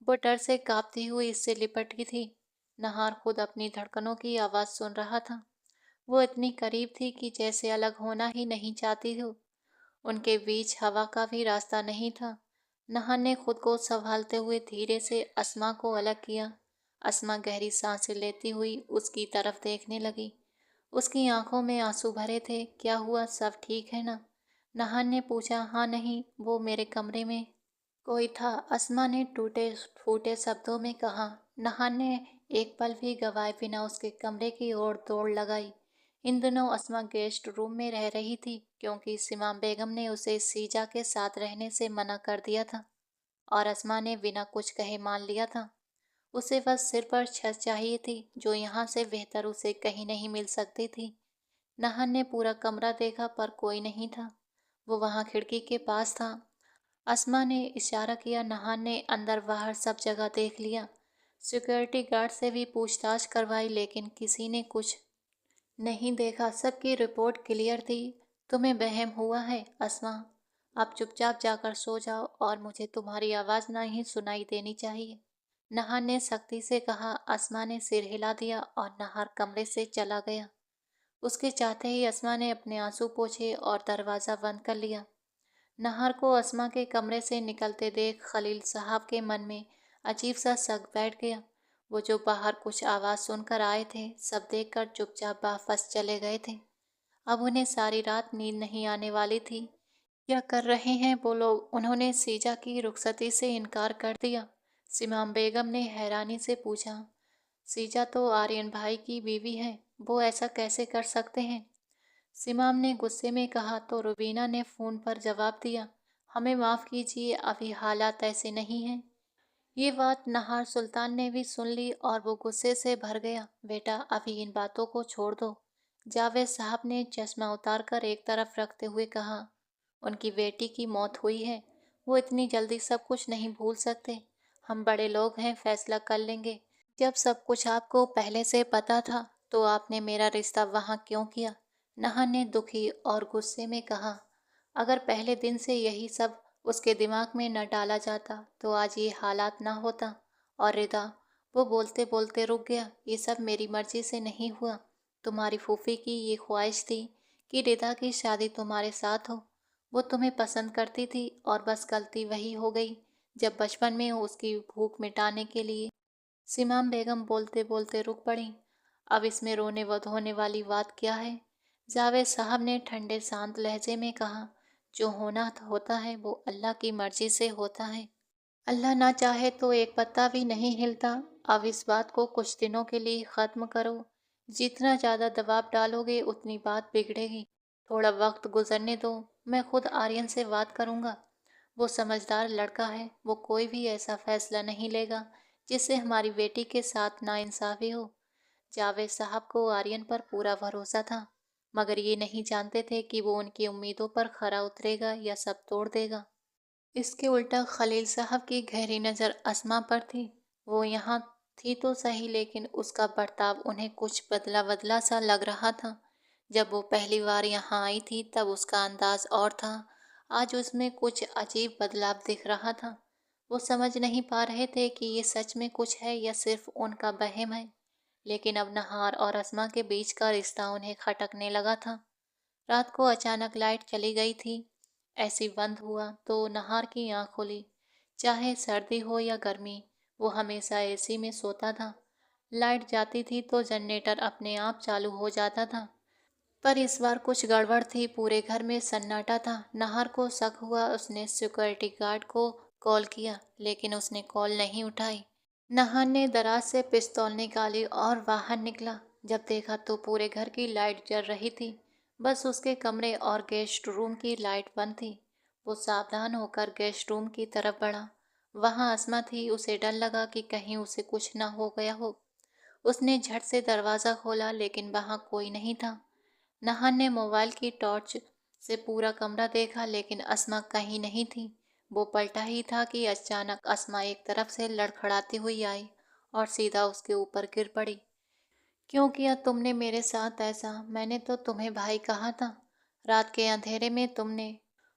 वो डर से कांपती हुई इससे लिपटी थी। नहार खुद अपनी धड़कनों की आवाज सुन रहा था। वो इतनी करीब थी कि जैसे अलग होना ही नहीं चाहती हो। उनके बीच हवा का भी रास्ता नहीं था। नहार ने खुद को संभालते हुए धीरे से अस्मा को अलग किया। अस्मा गहरी सांसें लेती हुई उसकी तरफ देखने लगी। उसकी आंखों में आंसू भरे थे। क्या हुआ, सब ठीक है ना? नहार ने पूछा। हाँ, नहीं, वो मेरे कमरे में कोई था, अस्मा ने टूटे फूटे शब्दों में कहा। नहार ने एक पल भी गवाए बिना उसके कमरे की ओर दौड़ लगाई। इन दिनों अस्मा गेस्ट रूम में रह रही थी क्योंकि सिमाम बेगम ने उसे सीजा के साथ रहने से मना कर दिया था और अस्मा ने बिना कुछ कहे मान लिया था। उसे बस सिर पर छत चाहिए थी जो यहाँ से बेहतर उसे कहीं नहीं मिल सकती थी। नहार ने पूरा कमरा देखा पर कोई नहीं था। वो वहाँ खिड़की के पास था। अस्मा ने इशारा किया। नहार ने अंदर बाहर सब जगह देख लिया। सिक्योरिटी गार्ड से भी पूछताछ करवाई लेकिन किसी ने कुछ नहीं देखा। सबकी रिपोर्ट क्लियर थी। तुम्हें वहम हुआ है अस्मा। आप चुपचाप जाकर सो जाओ और मुझे तुम्हारी आवाज़ नहीं सुनाई देनी चाहिए, नहार ने सख्ती से कहा। अस्मा ने सिर हिला दिया और नहार कमरे से चला गया। उसके चाहते ही अस्मा ने अपने आंसू पोंछे और दरवाज़ा बंद कर लिया। नहार को अस्मा के कमरे से निकलते देख खलील साहब के मन में अजीब सा शक बैठ गया। वो जो बाहर कुछ आवाज़ सुनकर आए थे, सब देखकर चुपचाप वापस चले गए थे। अब उन्हें सारी रात नींद नहीं आने वाली थी। क्या कर रहे हैं वो लोग? उन्होंने सीजा की रुखसती से इनकार कर दिया। सिमाम बेगम ने हैरानी से पूछा। सीजा तो आर्यन भाई की बीवी है, वो ऐसा कैसे कर सकते हैं? सिमाम ने गुस्से में कहा तो रुबीना ने फ़ोन पर जवाब दिया। हमें माफ़ कीजिए, अभी हालात ऐसे नहीं हैं। ये बात नहार सुल्तान ने भी सुन ली और वो गुस्से से भर गया। बेटा, अभी इन बातों को छोड़ दो, जावेद साहब ने चश्मा उतारकर एक तरफ रखते हुए कहा। उनकी बेटी की मौत हुई है, वो इतनी जल्दी सब कुछ नहीं भूल सकते। हम बड़े लोग हैं, फैसला कर लेंगे। जब सब कुछ आपको पहले से पता था तो आपने मेरा रिश्ता वहाँ क्यों किया? नहार ने दुखी और गुस्से में कहा। अगर पहले दिन से यही सब उसके दिमाग में न डाला जाता तो आज ये हालात ना होता। और रिदा, वो बोलते बोलते रुक गया। ये सब मेरी मर्जी से नहीं हुआ। तुम्हारी फूफी की ये ख्वाहिश थी कि रिदा की शादी तुम्हारे साथ हो। वो तुम्हें पसंद करती थी और बस गलती वही हो गई जब बचपन में उसकी भूख मिटाने के लिए। सिमाम बेगम बोलते बोलते रुक पड़ी। अब इसमें रोने व धोने वाली बात क्या है? जावेद साहब ने ठंडे शांत लहजे में कहा। जो होना होता है वो अल्लाह की मर्जी से होता है। अल्लाह ना चाहे तो एक पत्ता भी नहीं हिलता। अब इस बात को कुछ दिनों के लिए ख़त्म करो। जितना ज़्यादा दबाव डालोगे उतनी बात बिगड़ेगी। थोड़ा वक्त गुजरने दो, मैं खुद आर्यन से बात करूँगा। वो समझदार लड़का है, वो कोई भी ऐसा फैसला नहीं लेगा जिससे हमारी बेटी के साथ नाइंसाफ़ी हो। जावेद साहब को आर्यन पर पूरा भरोसा था, मगर ये नहीं जानते थे कि वो उनकी उम्मीदों पर खरा उतरेगा या सब तोड़ देगा। इसके उल्टा खलील साहब की गहरी नज़र अस्मा पर थी। वो यहाँ थी तो सही लेकिन उसका बर्ताव उन्हें कुछ बदला बदला सा लग रहा था। जब वो पहली बार यहाँ आई थी तब उसका अंदाज और था। आज उसमें कुछ अजीब बदलाव दिख रहा था। वो समझ नहीं पा रहे थे कि ये सच में कुछ है या सिर्फ उनका वहम है। लेकिन अब नहार और अस्मा के बीच का रिश्ता उन्हें खटकने लगा था। रात को अचानक लाइट चली गई थी। ऐसी बंद हुआ तो नहार की आंख खुली। चाहे सर्दी हो या गर्मी, वो हमेशा एसी में सोता था। लाइट जाती थी तो जनरेटर अपने आप चालू हो जाता था। पर इस बार कुछ गड़बड़ थी। पूरे घर में सन्नाटा था। नहार को शक हुआ। उसने सिक्योरिटी गार्ड को कॉल किया लेकिन उसने कॉल नहीं उठाई। नहार ने दराज से पिस्तौल निकाली और बाहर निकला। जब देखा तो पूरे घर की लाइट जल रही थी, बस उसके कमरे और गेस्ट रूम की लाइट बंद थी। वो सावधान होकर गेस्ट रूम की तरफ बढ़ा। वहाँ अस्मा थी। उसे डर लगा कि कहीं उसे कुछ न हो गया हो। उसने झट से दरवाज़ा खोला लेकिन वहाँ कोई नहीं था। नहार ने मोबाइल की टॉर्च से पूरा कमरा देखा लेकिन अस्मा कहीं नहीं थी। वो पलटा ही था कि अचानक अस्मा एक तरफ से लड़खड़ाती हुई आई और सीधा उसके ऊपर गिर पड़ी। क्यों किया तुमने मेरे साथ ऐसा? मैंने तो तुम्हें भाई कहा था। रात के अंधेरे में तुमने।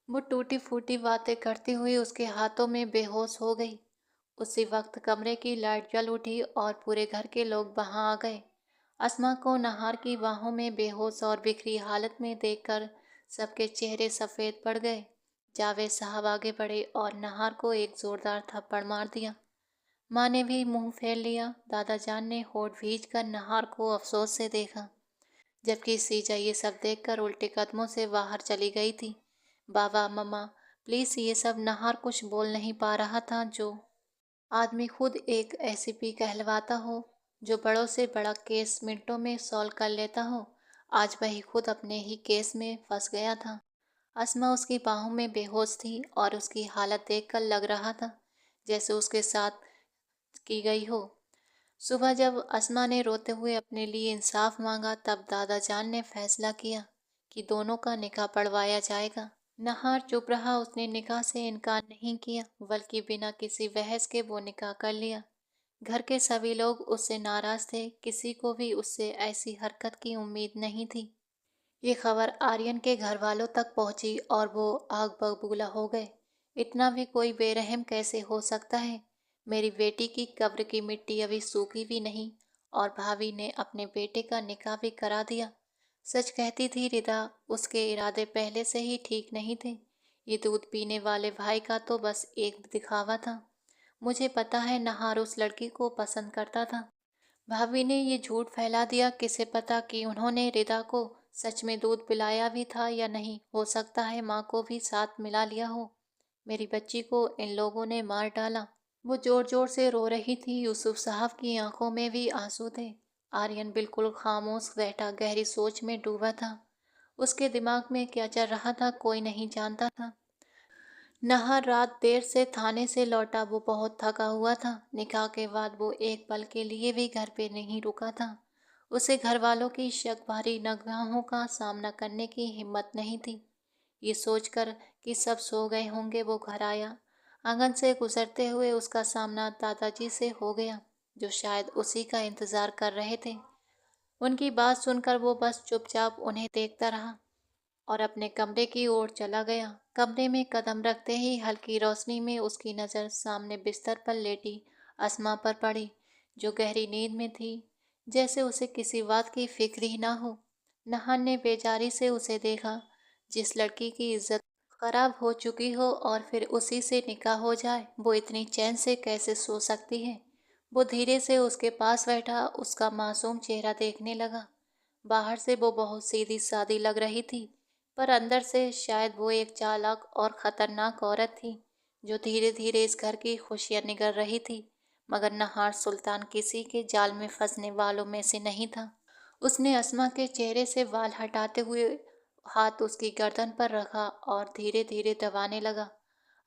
वो टूटी फूटी बातें करती हुई उसके हाथों में बेहोश हो गई। उसी वक्त कमरे की लाइट जल उठी और पूरे घर के लोग वहां आ गए। अस्मा को नहार की बाहों में बेहोश और बिखरी हालत में देखकर सबके चेहरे सफेद पड़ गए। जावेद साहब आगे बढ़े और नहार को एक जोरदार थप्पड़ मार दिया। माँ ने भी मुंह फेर लिया। दादा जान ने होठ भींच कर नहार को अफसोस से देखा, जबकि सीजा ये सब देखकर उल्टे कदमों से बाहर चली गई थी। बाबा मम्मा प्लीज, ये सब। नहार कुछ बोल नहीं पा रहा था। जो आदमी खुद एक एसीपी कहलवाता हो, जो बड़ों से बड़ा केस मिनटों में सॉल्व कर लेता हो, आज वही खुद अपने ही केस में फंस गया था। अस्मा उसकी बाहों में बेहोश थी और उसकी हालत देखकर लग रहा था जैसे उसके साथ की गई हो। सुबह जब अस्मा ने रोते हुए अपने लिए इंसाफ मांगा, तब दादा जान ने फैसला किया कि दोनों का निकाह पढ़वाया जाएगा। नहार चुप रहा। उसने निकाह से इनकार नहीं किया, बल्कि बिना किसी बहस के वो निकाह कर लिया। घर के सभी लोग उससे नाराज थे। किसी को भी उससे ऐसी हरकत की उम्मीद नहीं थी। ये खबर आर्यन के घर वालों तक पहुंची और वो आग बबूला हो गए। इतना भी कोई बेरहम कैसे हो सकता है? मेरी बेटी की कब्र की मिट्टी अभी सूखी भी नहीं और भाभी ने अपने बेटे का निकाह भी करा दिया। सच कहती थी रिदा, उसके इरादे पहले से ही ठीक नहीं थे। ये दूध पीने वाले भाई का तो बस एक दिखावा था। मुझे पता है नहार उस लड़की को पसंद करता था। भाभी ने ये झूठ फैला दिया। किसे पता कि उन्होंने रिदा को सच में दूध पिलाया भी था या नहीं। हो सकता है माँ को भी साथ मिला लिया हो। मेरी बच्ची को इन लोगों ने मार डाला। वो जोर जोर से रो रही थी। यूसुफ साहब की आंखों में भी आंसू थे। आर्यन बिल्कुल खामोश बैठा गहरी सोच में डूबा था। उसके दिमाग में क्या चल रहा था कोई नहीं जानता था। नहार रात देर से थाने से लौटा। वो बहुत थका हुआ था। निकाह के बाद वो एक पल के लिए भी घर पे नहीं रुका था। उसे घर वालों की शक भरी निगाहों का सामना करने की हिम्मत नहीं थी। ये सोचकर कि सब सो गए होंगे, वो घर आया। आंगन से गुजरते हुए उसका सामना दादाजी से हो गया, जो शायद उसी का इंतजार कर रहे थे। उनकी बात सुनकर वो बस चुपचाप उन्हें देखता रहा और अपने कमरे की ओर चला गया। कमरे में कदम रखते ही हल्की रोशनी में उसकी नज़र सामने बिस्तर पर लेटी अस्मा पर पड़ी, जो गहरी नींद में थी, जैसे उसे किसी बात की फिक्र ही ना हो। नहान ने बेजारी से उसे देखा। जिस लड़की की इज्जत खराब हो चुकी हो और फिर उसी से निकाह हो जाए, वो इतनी चैन से कैसे सो सकती है? वो धीरे से उसके पास बैठा, उसका मासूम चेहरा देखने लगा। बाहर से वो बहुत सीधी सादी लग रही थी, पर अंदर से शायद वो एक चालाक और खतरनाक औरत थी, जो धीरे धीरे इस घर की खुशियां निगल रही थी। मगर नहार सुल्तान किसी के जाल में फंसने वालों में से नहीं था। उसने अस्मा के चेहरे से बाल हटाते हुए हाथ उसकी गर्दन पर रखा और धीरे धीरे दबाने लगा।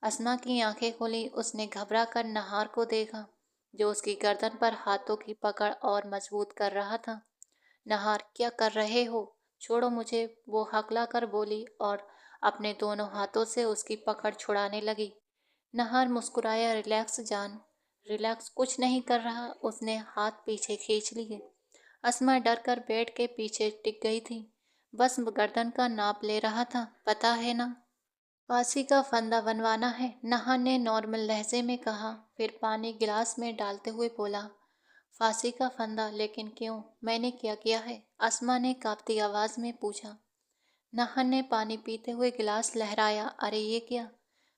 अस्मा की आंखें खुली। उसने घबरा कर नहार को देखा, जो उसकी गर्दन पर हाथों की पकड़ और मजबूत कर रहा था। नहार, क्या कर रहे हो? छोड़ो मुझे, वो हकला कर बोली और अपने दोनों हाथों से उसकी पकड़ छुड़ाने लगी। नहार मुस्कुराया। रिलैक्स जान, रिलैक्स, कुछ नहीं कर रहा। उसने हाथ पीछे खींच लिए। अस्मा डर कर बेड के पीछे टिक गई थी। बस गर्दन का नाप ले रहा था, पता है ना। फांसी का फंदा बनवाना है, नहार ने नॉर्मल लहजे में कहा, फिर पानी गिलास में डालते हुए बोला। फांसी का फंदा? लेकिन क्यों? मैंने क्या किया है? अस्मा ने कांपती आवाज में पूछा। नहार ने पानी पीते हुए गिलास लहराया। अरे ये क्या?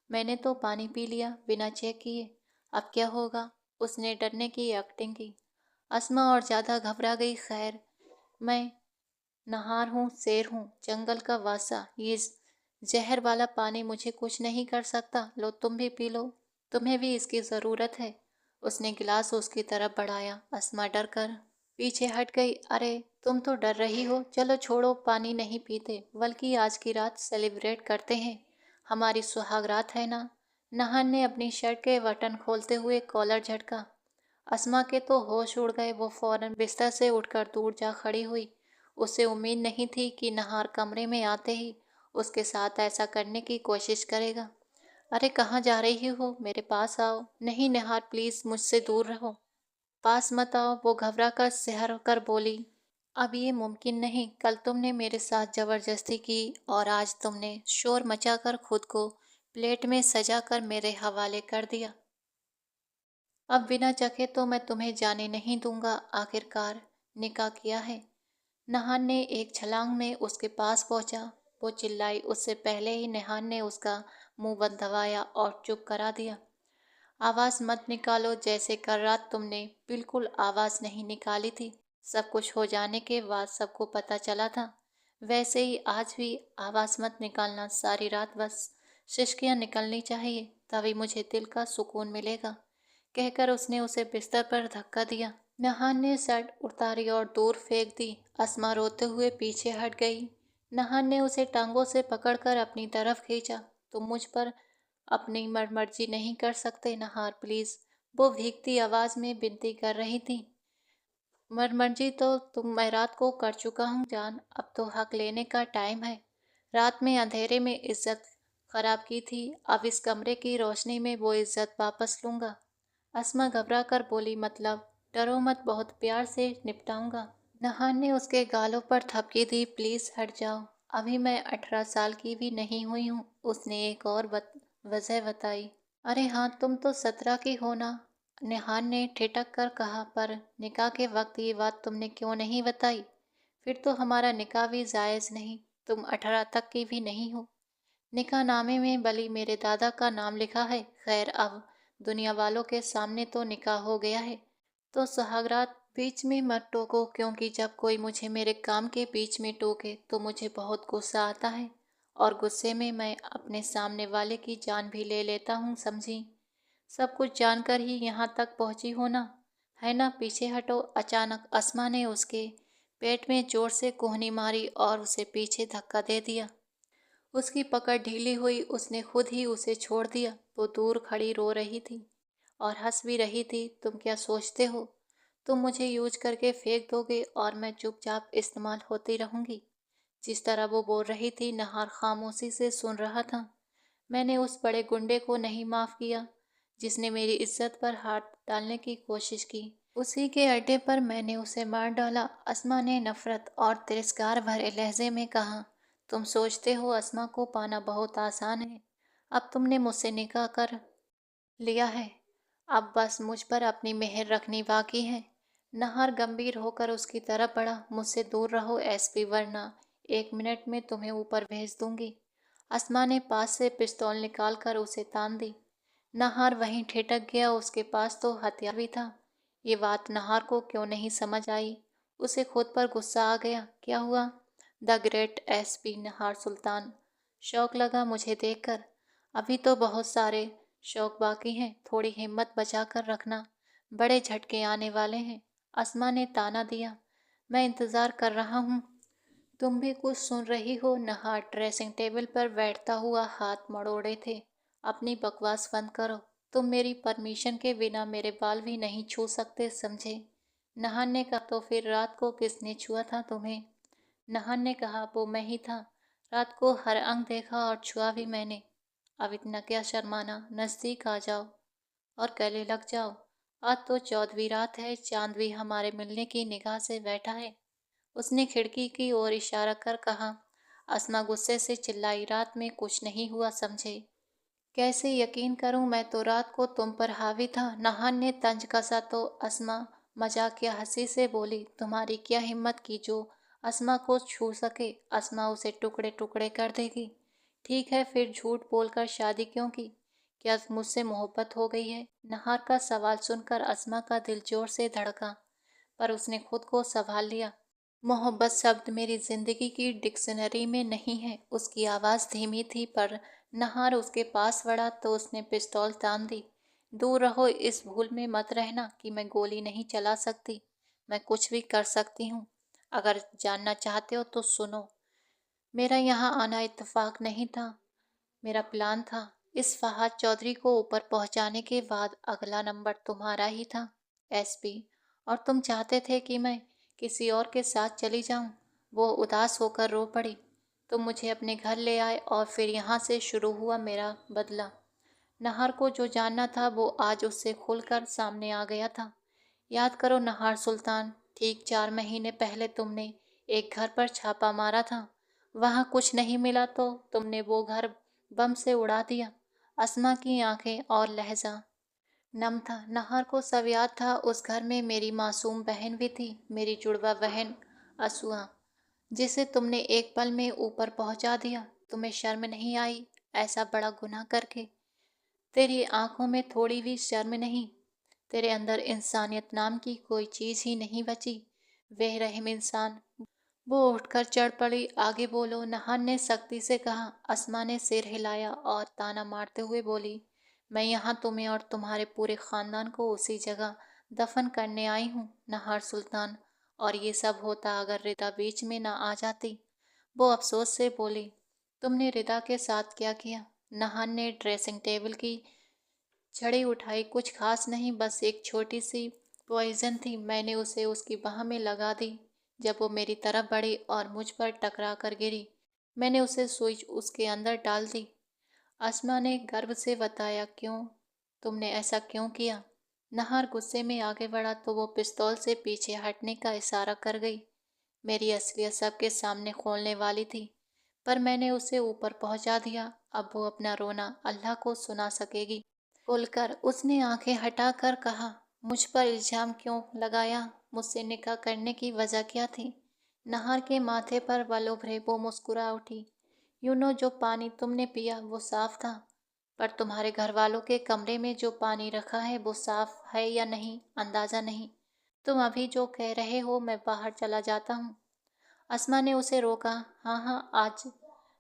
मैंने तो पानी पी लिया बिना चेक किए। अब क्या होगा? उसने डरने की एक्टिंग की। अस्मा और ज्यादा घबरा गई। खैर, मैं नहार हूँ, शेर हूँ, जंगल का वासा। ये जहर वाला पानी मुझे कुछ नहीं कर सकता। लो तुम भी पी लो, तुम्हें भी इसकी ज़रूरत है। उसने गिलास उसकी तरफ बढ़ाया। अस्मा डर कर पीछे हट गई। अरे तुम तो डर रही हो। चलो छोड़ो, पानी नहीं पीते, बल्कि आज की रात सेलिब्रेट करते हैं। हमारी सुहाग रात है ना। नहान ने अपनी शर्ट के बटन खोलते हुए कॉलर झटका। अस्मा के तो होश उड़ गए। वो फौरन बिस्तर से उठकर दूर जा खड़ी हुई। उसे उम्मीद नहीं थी कि नहार कमरे में आते ही उसके साथ ऐसा करने की कोशिश करेगा। अरे कहाँ जा रही हो? मेरे पास आओ। नहीं नहार, प्लीज मुझसे दूर रहो, पास मत आओ। वो घबरा कर सिहर कर बोली। अब ये मुमकिन नहीं। कल तुमने मेरे साथ जबरदस्ती की और आज तुमने शोर मचाकर खुद को प्लेट में सजा कर मेरे हवाले कर दिया। अब बिना चखे तो मैं तुम्हें जाने नहीं दूंगा, आखिरकार निकाह किया है। नहान ने एक छलांग में उसके पास पहुंचा। वो चिल्लाई उससे पहले ही निहान ने उसका मुंह बंद दबाया और चुप करा दिया। आवाज मत निकालो, जैसे कल रात तुमने बिल्कुल आवाज नहीं निकाली थी। सब कुछ हो जाने के बाद सबको पता चला था। वैसे ही आज भी आवाज मत निकालना, सारी रात बस सिसकियां निकलनी चाहिए, तभी मुझे दिल का सुकून मिलेगा, कहकर उसने उसे बिस्तर पर धक्का दिया। नहान ने शर्ट उतारी और दूर फेंक दी। अस्मा रोते हुए पीछे हट गई। नहान ने उसे टांगों से पकड़कर अपनी तरफ खींचा। तुम मुझ पर अपनी मर्जी नहीं कर सकते नहार, प्लीज, वो भीगती आवाज में विनती कर रही थी। मर्जी तो मैं रात को कर चुका हूँ जान, अब तो हक लेने का टाइम है। रात में अंधेरे में इज्जत खराब की थी, अब इस कमरे की रोशनी में वो इज्जत वापस लूंगा। अस्मा घबरा कर बोली, मतलब? डरो मत, बहुत प्यार से निपटाऊंगा। नहान ने उसके गालों पर थपकी दी, प्लीज हट जाओ, अभी मैं 18 साल की भी नहीं हुई हूँ। उसने एक और वजह बताई। अरे हाँ, तुम तो 17 की हो ना, नेहान ने ठिठक कर कहा, पर निकाह के वक्त ये बात तुमने क्यों नहीं बताई? फिर तो हमारा निकाह भी जायज़ नहीं, तुम 18 तक की भी नहीं हो। निकाह नामे में भली मेरे दादा का नाम लिखा है, खैर अब दुनिया वालों के सामने तो निकाह हो गया है। तो सुहागरात बीच में मत टोको, क्योंकि जब कोई मुझे मेरे काम के बीच में टोके तो मुझे बहुत गुस्सा आता है, और गुस्से में मैं अपने सामने वाले की जान भी ले लेता हूँ, समझी? सब कुछ जानकर ही यहाँ तक पहुँची हो ना, है ना? पीछे हटो। अचानक अस्मा ने उसके पेट में जोर से कोहनी मारी और उसे पीछे धक्का दे दिया। उसकी पकड़ ढीली हुई, उसने खुद ही उसे छोड़ दिया। वो दूर खड़ी रो रही थी और हंस भी रही थी। तुम क्या सोचते हो, तुम मुझे यूज करके फेंक दोगे और मैं चुपचाप इस्तेमाल होती रहूंगी? जिस तरह वो बोल रही थी, नहार खामोशी से सुन रहा था। मैंने उस बड़े गुंडे को नहीं माफ किया जिसने मेरी इज्जत पर हाथ डालने की कोशिश की। उसी के अड्डे पर मैंने उसे मार डाला। अस्मा ने नफरत और तिरस्कार भरे लहजे में कहा, तुम सोचते हो अस्मा को पाना बहुत आसान है? अब तुमने मुझसे निकाह कर लिया है, अब बस मुझ पर अपनी मेहर रखनी बाकी है। नहार गंभीर होकर उसकी तरफ बढ़ा, मुझसे दूर रहो एसपी, वरना 1 मिनट में तुम्हें ऊपर भेज दूंगी। अस्मा ने पास से पिस्तौल निकालकर उसे तान दी। नहार वहीं ठिठक गया, उसके पास तो हथियार भी था। ये बात नहार को क्यों नहीं समझ आई? उसे खुद पर गुस्सा आ गया। क्या हुआ? द ग्रेट एसपी नहार सुल्तान, शौक लगा मुझे देखकर? अभी तो बहुत सारे शौक बाकी हैं, थोड़ी हिम्मत बचा कर रखना, बड़े झटके आने वाले हैं। अस्मा ने ताना दिया। मैं इंतजार कर रहा हूँ। तुम भी कुछ सुन रही हो? नहार ड्रेसिंग टेबल पर बैठता हुआ हाथ मरोड़े थे। अपनी बकवास बंद करो, तुम मेरी परमिशन के बिना मेरे बाल भी नहीं छू सकते, समझे? नहान ने कहा, तो फिर रात को किसने छुआ था तुम्हें? नहान ने कहा, वो मैं ही था। रात को हर अंग देखा और छुआ भी मैंने। अब इतना क्या शर्माना, नजदीक आ जाओ और गले लग जाओ। आज तो 14वीं रात है, चांद भी हमारे मिलने की निगाह से बैठा है। उसने खिड़की की ओर इशारा कर कहा। अस्मा गुस्से से चिल्लाई, रात में कुछ नहीं हुआ, समझे? कैसे यकीन करूं, मैं तो रात को तुम पर हावी था। नहान ने तंज कसा तो अस्मा मजाकिया हंसी से बोली, तुम्हारी क्या हिम्मत की जो अस्मा को छू सके? अस्मा उसे टुकड़े टुकड़े कर देगी। ठीक है, फिर झूठ बोलकर शादी क्यों की? क्या मुझसे मोहब्बत हो गई है? नहार का सवाल सुनकर अस्मा का दिल जोर से धड़का, पर उसने खुद को संभाल लिया। मोहब्बत शब्द मेरी जिंदगी की डिक्शनरी में नहीं है। उसकी आवाज़ धीमी थी, पर नहार उसके पास बढ़ा तो उसने पिस्तौल तान दी। दूर रहो, इस भूल में मत रहना कि मैं गोली नहीं चला सकती। मैं कुछ भी कर सकती हूँ। अगर जानना चाहते हो तो सुनो। मेरा यहाँ आना इत्तेफाक नहीं था, मेरा प्लान था। इस फहाद चौधरी को ऊपर पहुंचाने के बाद अगला नंबर तुम्हारा ही था, एसपी। और तुम चाहते थे कि मैं किसी और के साथ चली जाऊं। वो उदास होकर रो पड़ी। तुम मुझे अपने घर ले आए और फिर यहाँ से शुरू हुआ मेरा बदला। नहार को जो जानना था वो आज उससे खुलकर सामने आ गया था। याद करो नहार सुल्तान, ठीक 4 महीने पहले तुमने एक घर पर छापा मारा था। वहाँ कुछ नहीं मिला तो तुमने वो घर बम से उड़ा दिया। अस्मा की आंखें और लहजा नम था। नहार को सब याद था। उस घर में मेरी मासूम बहन भी थी, मेरी जुड़वा बहन असुआ, जिसे तुमने एक पल में ऊपर पहुंचा दिया। तुम्हें शर्म नहीं आई ऐसा बड़ा गुनाह करके? तेरी आंखों में थोड़ी भी शर्म नहीं? तेरे अंदर इंसानियत नाम की कोई चीज ही नहीं बची? वे रहम इंसान। वो उठकर चढ़ पड़ी। आगे बोलो, नहान ने सख्ती से कहा। अस्मा ने सिर हिलाया और ताना मारते हुए बोली, मैं यहाँ तुम्हें और तुम्हारे पूरे खानदान को उसी जगह दफन करने आई हूँ नहार सुल्तान। और ये सब होता अगर रिदा बीच में ना आ जाती। वो अफसोस से बोली, तुमने रिदा के साथ क्या किया? नहान ने ड्रेसिंग टेबल की छड़ी उठाई। कुछ खास नहीं, बस एक छोटी सी पॉइजन थी। मैंने उसे उसकी बाह में लगा दी। जब वो मेरी तरफ बढ़ी और मुझ पर टकरा कर गिरी, मैंने उसे सुई उसके अंदर डाल दी। अस्मा ने गर्व से बताया। क्यों? तुमने ऐसा क्यों किया? नहार गुस्से में आगे बढ़ा तो वो पिस्तौल से पीछे हटने का इशारा कर गई। मेरी असलियत सबके सामने खोलने वाली थी, पर मैंने उसे ऊपर पहुंचा दिया। अब वो अपना रोना अल्लाह को सुना सकेगी। बोलकर उसने आंखें हटाकर कहा, मुझ पर इल्जाम क्यों लगाया? मुझसे निकाह करने की वजह क्या थी? नहार के माथे पर बल उभरे। वो मुस्कुरा उठी। जो पानी तुमने पिया वो साफ था, पर तुम्हारे घर वालों के कमरे में जो पानी रखा है वो साफ है या नहीं अंदाजा नहीं। तुम अभी जो कह रहे हो मैं बाहर चला जाता हूँ। अस्मा ने उसे रोका। हाँ हाँ, आज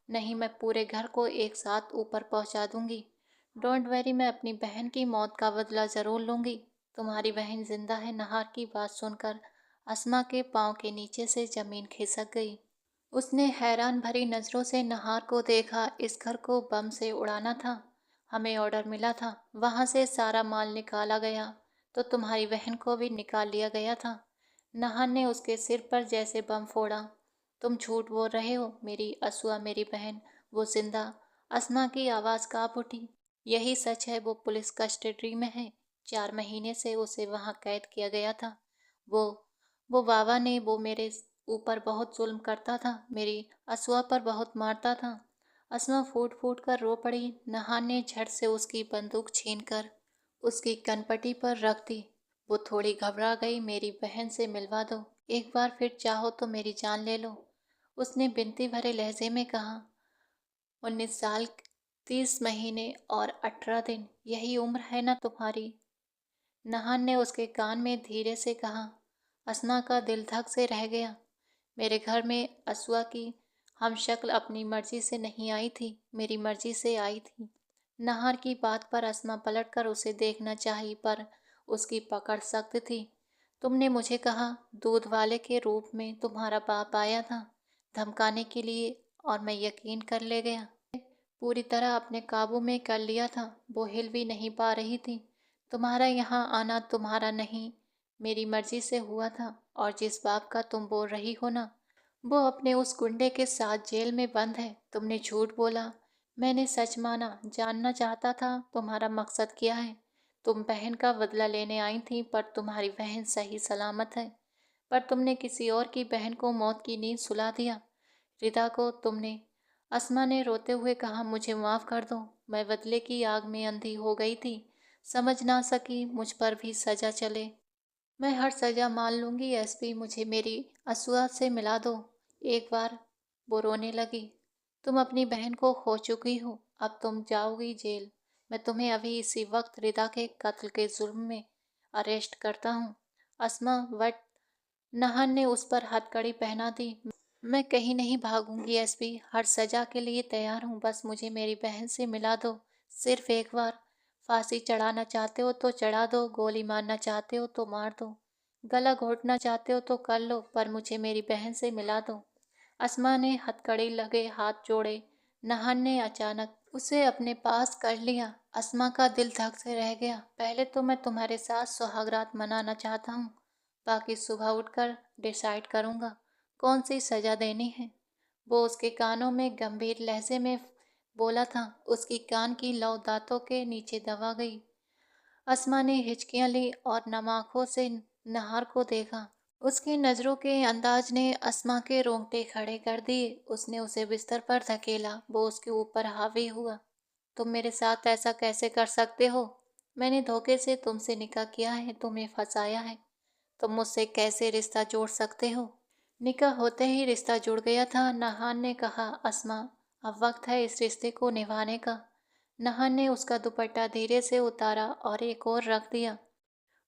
नहीं, मैं पूरे घर को एक साथ ऊपर पहुंचा दूंगी। डोंट वरी, मैं अपनी बहन की मौत का बदला जरूर लूंगी। तुम्हारी बहन जिंदा है। नहार की बात सुनकर अस्मा के पांव के नीचे से जमीन खिसक गई। उसने हैरान भरी नजरों से नहार को देखा। इस घर को बम से उड़ाना था। हमें ऑर्डर मिला था, वहां से सारा माल निकाला गया, तो तुम्हारी बहन को भी निकाल लिया गया था। नहार ने उसके सिर पर जैसे बम फोड़ा। तुम झूठ बोल रहे हो मेरी असुआ, मेरी बहन वो जिंदा। अस्मा की आवाज कांप उठी। यही सच है, वो पुलिस कस्टडी में है। 4 महीने से उसे वहां कैद किया गया था। वो वो बाबा ने, वो मेरे ऊपर बहुत जुल्म करता था, मेरी असुआ पर बहुत मारता था। असमा फूट फूट कर रो पड़ी। नहान ने झट से उसकी बंदूक छीनकर उसकी कनपटी पर रख दी। वो थोड़ी घबरा गई। मेरी बहन से मिलवा दो, एक बार फिर चाहो तो मेरी जान ले लो, उसने बिनती भरे लहजे में कहा। 19 साल, 30 महीने और 18 दिन, यही उम्र है ना तुम्हारी? नहान ने उसके कान में धीरे से कहा। असना का दिल धक से रह गया। मेरे घर में असुआ की हमशक्ल अपनी मर्जी से नहीं आई थी, मेरी मर्जी से आई थी। नहार की बात पर असमा पलटकर उसे देखना चाही, पर उसकी पकड़ सख्त थी। तुमने मुझे कहा दूध वाले के रूप में तुम्हारा बाप आया था धमकाने के लिए, और मैं यकीन कर ले गया। पूरी तरह अपने काबू में कर लिया था। वो हिल भी नहीं पा रही थी। तुम्हारा यहाँ आना तुम्हारा नहीं, मेरी मर्जी से हुआ था। और जिस बाप का तुम बोल रही हो ना, वो अपने उस गुंडे के साथ जेल में बंद है। तुमने झूठ बोला, मैंने सच माना। जानना चाहता था तुम्हारा मकसद क्या है। तुम बहन का बदला लेने आई थी, पर तुम्हारी बहन सही सलामत है। पर तुमने किसी और की बहन को मौत की नींद सुला दिया। रिदा को तुमने। अस्मा ने रोते हुए कहा, मुझे माफ़ कर दो, मैं बदले की आग में अंधी हो गई थी, समझ ना सकी मुझ पर भी सजा चले। मैं हर सजा मान लूंगी एसपी, मुझे मेरी असुआ से मिला दो एक बार। वो रोने लगी। तुम अपनी बहन को खो चुकी हो, अब तुम जाओगी जेल। मैं तुम्हें अभी इसी वक्त रिदा के कत्ल के जुर्म में अरेस्ट करता हूँ। अस्मा वट। नहान ने उस पर हथकड़ी पहना दी। मैं कहीं नहीं भागूंगी एसपी, हर सजा के लिए तैयार हूँ, बस मुझे मेरी बहन से मिला दो, सिर्फ एक बार। फांसी चढ़ाना चाहते हो तो चढ़ा दो, गोली मारना चाहते हो तो मार दो, गला घोटना चाहते हो तो कर लो, पर मुझे मेरी बहन से मिला दो। अस्मा ने हथकड़ी लगे हाथ जोड़े। नहान ने अचानक उसे अपने पास कर लिया। अस्मा का दिल धक से रह गया। पहले तो मैं तुम्हारे साथ सुहागरात मनाना चाहता हूँ, बाकी सुबह उठकर डिसाइड करूँगा कौन सी सजा देनी है। वो उसके कानों में गंभीर लहजे में बोला था। उसकी कान की लौ दांतों के नीचे दबा गई। अस्मा ने हिचकियां ली और नम आंखों से नहार को देखा। उसकी नजरों के अंदाज ने अस्मा के रोंगटे खड़े कर दिए। उसने उसे बिस्तर पर धकेला। वो उसके ऊपर हावी हुआ। तुम मेरे साथ ऐसा कैसे कर सकते हो? मैंने धोखे से तुमसे निकाह किया है, तुम्हें फंसाया है। तुम मुझसे कैसे रिश्ता जोड़ सकते हो? निकाह होते ही रिश्ता जुड़ गया था, नहान ने कहा। अस्मा, अब वक्त है इस रिश्ते को निभाने का। नहान ने उसका दुपट्टा धीरे से उतारा और एक और रख दिया।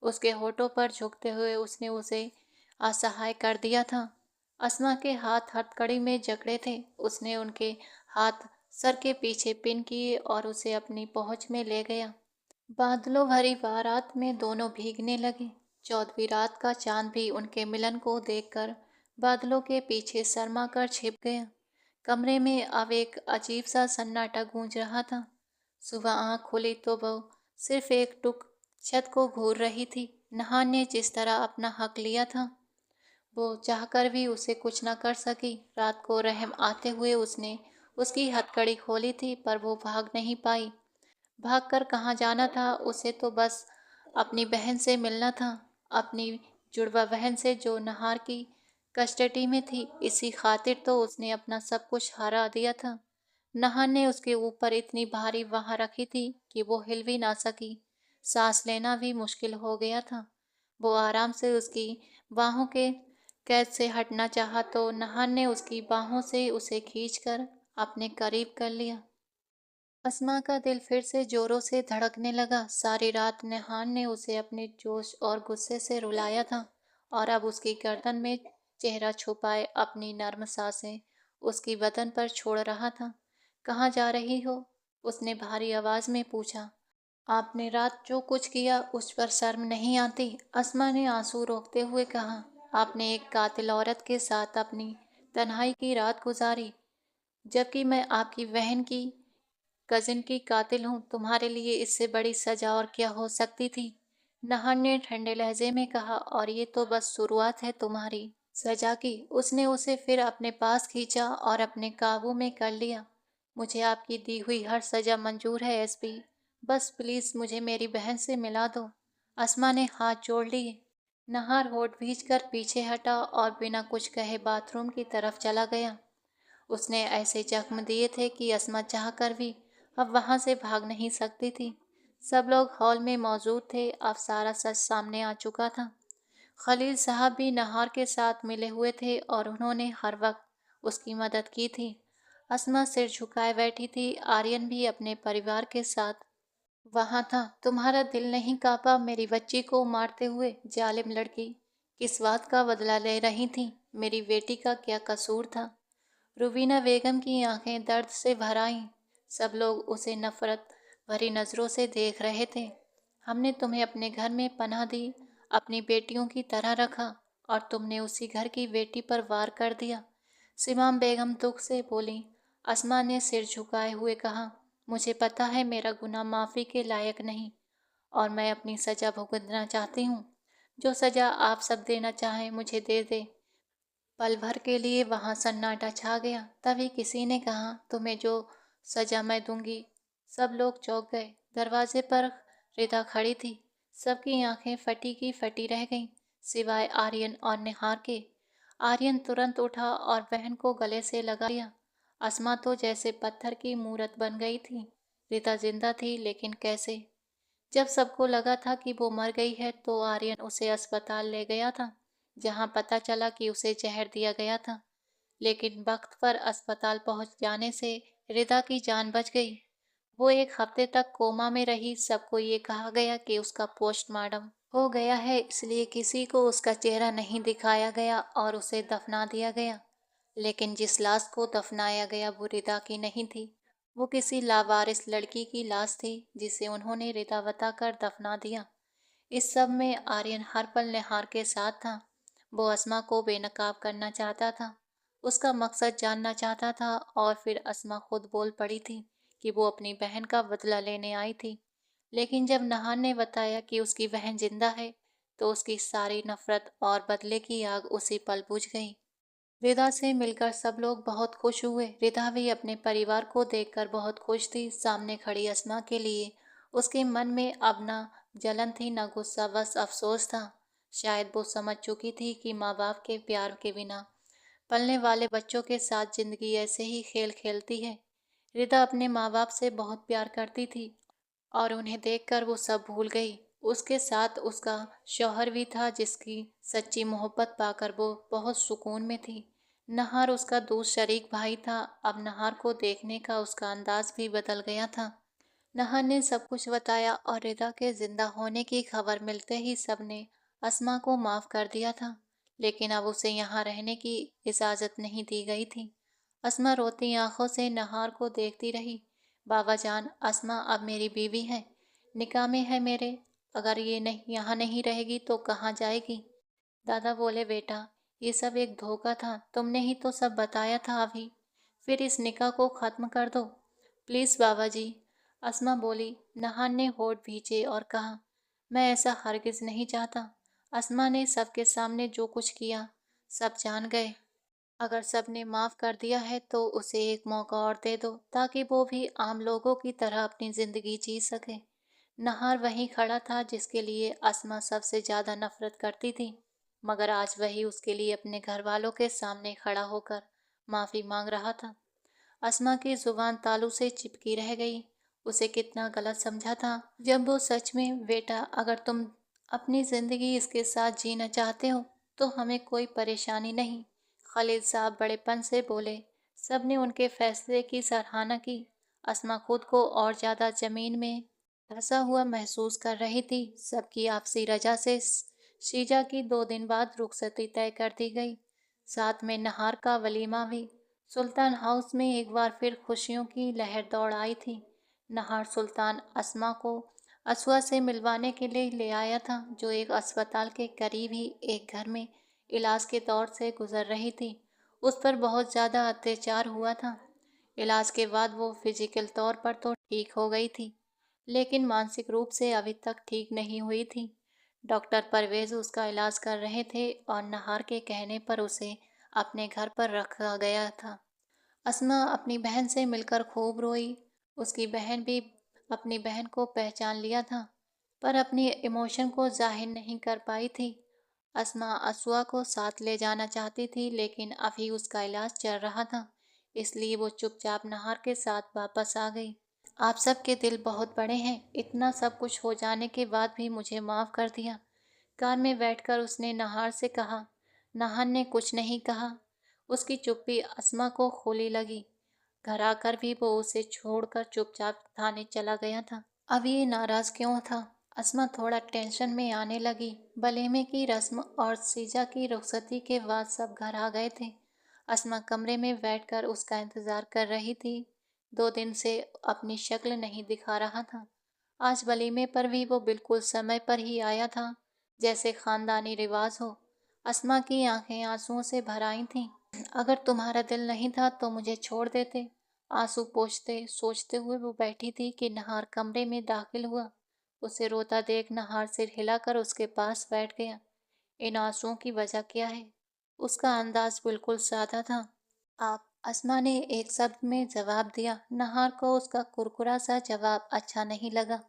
उसके होठों पर झुकते हुए उसने उसे असहाय कर दिया था। अस्मा के हाथ हथकड़ी में जकड़े थे। उसने उनके हाथ सर के पीछे पिन किए और उसे अपनी पहुंच में ले गया। बादलों भरी बारात में दोनों भीगने लगे। 14वीं रात का चांद भी उनके मिलन को देखकर बादलों के पीछे शर्मा कर छिप गया। कमरे में अब एक अजीब सा सन्नाटा गूंज रहा था। सुबह आंख खुली तो वो सिर्फ एक टुक छत को घूर रही थी। नहान ने जिस तरह अपना हक लिया था, वो चाहकर भी उसे कुछ न कर सकी। रात को रहम आते हुए उसने उसकी हथकड़ी खोली थी, पर वो भाग नहीं पाई। भागकर कहाँ जाना था उसे? तो बस अपनी बहन से मिलना था, अपनी जुड़वा बहन से जो नहार की कस्टडी में थी। इसी खातिर तो उसने अपना सब कुछ हरा दिया था। नहार ने उसके ऊपर इतनी भारी वहां रखी थी कि वो हिल भी ना सकी। सांस लेना भी मुश्किल हो गया था। वो आराम से उसकी बाहों के कैद से हटना चाहा तो नहार ने उसकी बाहों से उसे खींचकर अपने करीब कर लिया। अस्मा का दिल फिर से जोरों से धड़कने लगा। सारी रात नहान ने उसे अपने जोश और गुस्से से रुलाया था, और अब उसकी गर्दन में चेहरा छुपाए अपनी नर्म सांसें उसकी बदन पर छोड़ रहा था। कहाँ जा रही हो? उसने भारी आवाज में पूछा। आपने रात जो कुछ किया उस पर शर्म नहीं आती? अस्मा ने आंसू रोकते हुए कहा। आपने एक कातिल औरत के साथ अपनी तन्हाई की रात गुजारी, जबकि मैं आपकी बहन की कजिन की कातिल हूँ। तुम्हारे लिए इससे बड़ी सजा और क्या हो सकती थी? नहान ने ठंडे लहजे में कहा। और ये तो बस शुरुआत है तुम्हारी सजा की। उसने उसे फिर अपने पास खींचा और अपने काबू में कर लिया। मुझे आपकी दी हुई हर सजा मंजूर है एसपी। बस प्लीज मुझे मेरी बहन से मिला दो। अस्मा ने हाथ जोड़ लिए। नहार होठ भींच कर पीछे हटा और बिना कुछ कहे बाथरूम की तरफ चला गया। उसने ऐसे जख्म दिए थे कि अस्मा चाह कर भी अब वहां से भाग नहीं सकती थी। सब लोग हॉल में मौजूद थे। अब सारा सच सामने आ चुका था। खलील साहब भी नहार के साथ मिले हुए थे और उन्होंने हर वक्त उसकी मदद की थी। अस्मा सिर झुकाए बैठी थी। आर्यन भी अपने परिवार के साथ वहां था। तुम्हारा दिल नहीं कांपा? मेरी बच्ची को मारते हुए जालिम लड़की किस बात का बदला ले रही थी? मेरी बेटी का क्या कसूर था? रुबीना बेगम की आंखें दर्द से भर आईं। सब लोग उसे नफरत भरी नजरों से देख रहे थे। हमने तुम्हें अपने घर में पनाह दी, अपनी बेटियों की तरह रखा, और तुमने उसी घर की बेटी पर वार कर दिया। सिमाम बेगम दुख से बोली। अस्मा ने सिर झुकाए हुए कहा, मुझे पता है मेरा गुनाह माफ़ी के लायक नहीं, और मैं अपनी सज़ा भुगतना चाहती हूँ। जो सज़ा आप सब देना चाहें मुझे दे दे। पल भर के लिए वहां सन्नाटा छा गया। तभी किसी ने कहा, तुम्हें जो सजा मैं दूंगी। सब लोग चौंक गए। दरवाजे पर रिदा खड़ी थी। सबकी आंखें फटी की फटी रह गईं, सिवाय आर्यन और निहार के। आर्यन तुरंत उठा और बहन को गले से लगा लिया। अस्मा तो जैसे पत्थर की मूरत बन गई थी। रिदा जिंदा थी, लेकिन कैसे? जब सबको लगा था कि वो मर गई है तो आर्यन उसे अस्पताल ले गया था, जहां पता चला कि उसे जहर दिया गया था। लेकिन वक्त पर अस्पताल पहुंच जाने से रिदा की जान बच गई। वो एक हफ्ते तक कोमा में रही। सबको ये कहा गया कि उसका पोस्टमार्टम हो गया है, इसलिए किसी को उसका चेहरा नहीं दिखाया गया और उसे दफना दिया गया। लेकिन जिस लाश को दफनाया गया वो रिदा की नहीं थी। वो किसी लावारिस लड़की की लाश थी, जिसे उन्होंने रिदा बताकर दफना दिया। इस सब में आर्यन हर पल निहार के साथ था। वो अस्मा को बेनकाब करना चाहता था, उसका मकसद जानना चाहता था, और फिर अस्मा खुद बोल पड़ी थी कि वो अपनी बहन का बदला लेने आई थी। लेकिन जब नहान ने बताया कि उसकी बहन जिंदा है, तो उसकी सारी नफरत और बदले की आग उसी पल बुझ गई। रिदा से मिलकर सब लोग बहुत खुश हुए। रिदा भी अपने परिवार को देखकर बहुत खुश थी। सामने खड़ी अस्मा के लिए उसके मन में अब न जलन थी न गुस्सा, बस अफसोस था। शायद वो समझ चुकी थी कि माँ बाप के प्यार के बिना पलने वाले बच्चों के साथ जिंदगी ऐसे ही खेल खेलती है। रिदा अपने माँ बाप से बहुत प्यार करती थी, और उन्हें देखकर वो सब भूल गई। उसके साथ उसका शौहर भी था जिसकी सच्ची मोहब्बत पाकर वो बहुत सुकून में थी। नहार उसका दूसरा शरीक भाई था। अब नहार को देखने का उसका अंदाज भी बदल गया था। नहार ने सब कुछ बताया और रिदा के जिंदा होने की खबर मिलते ही सबने अस्मा को माफ कर दिया था। लेकिन अब उसे यहाँ रहने की इजाजत नहीं दी गई थी। अस्मा रोती आंखों से नहार को देखती रही। बाबा जान, अस्मा अब मेरी बीवी है, निकाह में है मेरे। अगर ये नहीं यहाँ नहीं रहेगी तो कहाँ जाएगी? दादा बोले, बेटा ये सब एक धोखा था, तुमने ही तो सब बताया था अभी। फिर इस निकाह को खत्म कर दो प्लीज बाबा जी। अस्मा बोली। नहान ने होठ भींचे और कहा, मैं ऐसा हरगिज नहीं चाहता। अस्मा ने सबके सामने जो कुछ किया सब जान गए। अगर सबने माफ कर दिया है तो उसे एक मौका और दे दो ताकि वो भी आम लोगों की तरह अपनी जिंदगी जी सके। नहार वहीं खड़ा था जिसके लिए अस्मा सबसे ज्यादा नफरत करती थी, मगर आज वही उसके लिए अपने घर वालों के सामने खड़ा होकर माफी मांग रहा था। अस्मा की जुबान तालू से चिपकी रह गई। उसे कितना गलत समझा था जब वो सच में, बेटा अगर तुम अपनी जिंदगी इसके साथ जीना चाहते हो तो हमें कोई परेशानी नहीं। खलील साहब बड़ेपन से बोले। सबने उनके फैसले की सराहना की। अस्मा खुद को और ज्यादा जमीन में धंसा हुआ महसूस कर रही थी। सबकी आपसी रजा से शीजा की 2 दिन बाद रुखसती तय कर दी गई। साथ में नहार का वलीमा भी। सुल्तान हाउस में एक बार फिर खुशियों की लहर दौड़ आई थी। नहार सुल्तान अस्मा को असुआ से मिलवाने के लिए ले आया था, जो एक अस्पताल के करीब ही एक घर में इलाज के दौर से गुजर रही थी। उस पर बहुत ज़्यादा अत्याचार हुआ था। इलाज के बाद वो फिजिकल तौर पर तो ठीक हो गई थी, लेकिन मानसिक रूप से अभी तक ठीक नहीं हुई थी। डॉक्टर परवेज उसका इलाज कर रहे थे और नहार के कहने पर उसे अपने घर पर रखा गया था। अस्मा अपनी बहन से मिलकर खूब रोई। उसकी बहन भी अपनी बहन को पहचान लिया था, पर अपनी इमोशन को जाहिर नहीं कर पाई थी। अस्मा असुआ को साथ ले जाना चाहती थी, लेकिन अभी उसका इलाज चल रहा था, इसलिए वो चुपचाप नहार के साथ वापस आ गई। आप सबके दिल बहुत बड़े हैं, इतना सब कुछ हो जाने के बाद भी मुझे माफ़ कर दिया। कार में बैठकर उसने नहार से कहा। नहार ने कुछ नहीं कहा। उसकी चुप्पी अस्मा को खोली लगी। घर आकर भी वो उसे छोड़कर चुपचाप थाने चला गया था। अब ये नाराज क्यों था? अस्मा थोड़ा टेंशन में आने लगी। वलीमे की रस्म और सीजा की रुखसती के बाद सब घर आ गए थे। अस्मा कमरे में बैठकर उसका इंतजार कर रही थी। 2 दिन से अपनी शक्ल नहीं दिखा रहा था। आज वलीमे पर भी वो बिल्कुल समय पर ही आया था, जैसे खानदानी रिवाज हो। अस्मा की आंखें आंसुओं से भर आई थीं। अगर तुम्हारा दिल नहीं था तो मुझे छोड़ देते, आंसू पोंछते सोचते हुए वो बैठी थी कि नहार कमरे में दाखिल हुआ। उसे रोता देख नहार सिर हिलाकर उसके पास बैठ गया। इन आंसुओं की वजह क्या है? उसका अंदाज बिल्कुल सादा था। आप, अस्मा ने एक शब्द में जवाब दिया। नहार को उसका कुरकुरा सा जवाब अच्छा नहीं लगा।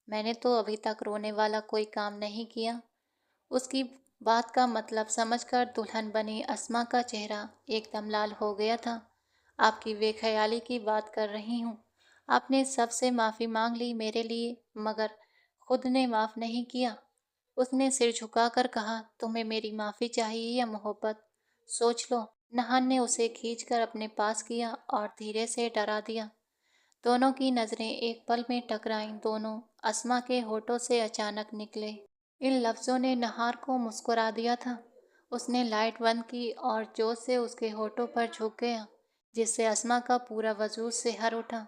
मैंने तो अभी तक रोने वाला कोई काम नहीं किया। उसकी बात का मतलब समझकर दुल्हन बनी अस्मा का चेहरा एकदम लाल हो गया था। आपकी बेख्याली की बात कर रही हूँ। आपने सबसे माफ़ी मांग ली मेरे लिए, मगर खुद ने माफ़ नहीं किया। उसने सिर झुकाकर कहा, तुम्हें मेरी माफ़ी चाहिए या मोहब्बत? सोच लो। नहान ने उसे खींचकर अपने पास किया और धीरे से डरा दिया। दोनों की नज़रें एक पल में टकराईं। दोनों अस्मा के होठों से अचानक निकले इन लफ्ज़ों ने नहार को मुस्कुरा दिया था। उसने लाइट बंद की और जोश से उसके होठों पर झुक गया, जिससे अस्मा का पूरा वजूद सिहर उठा।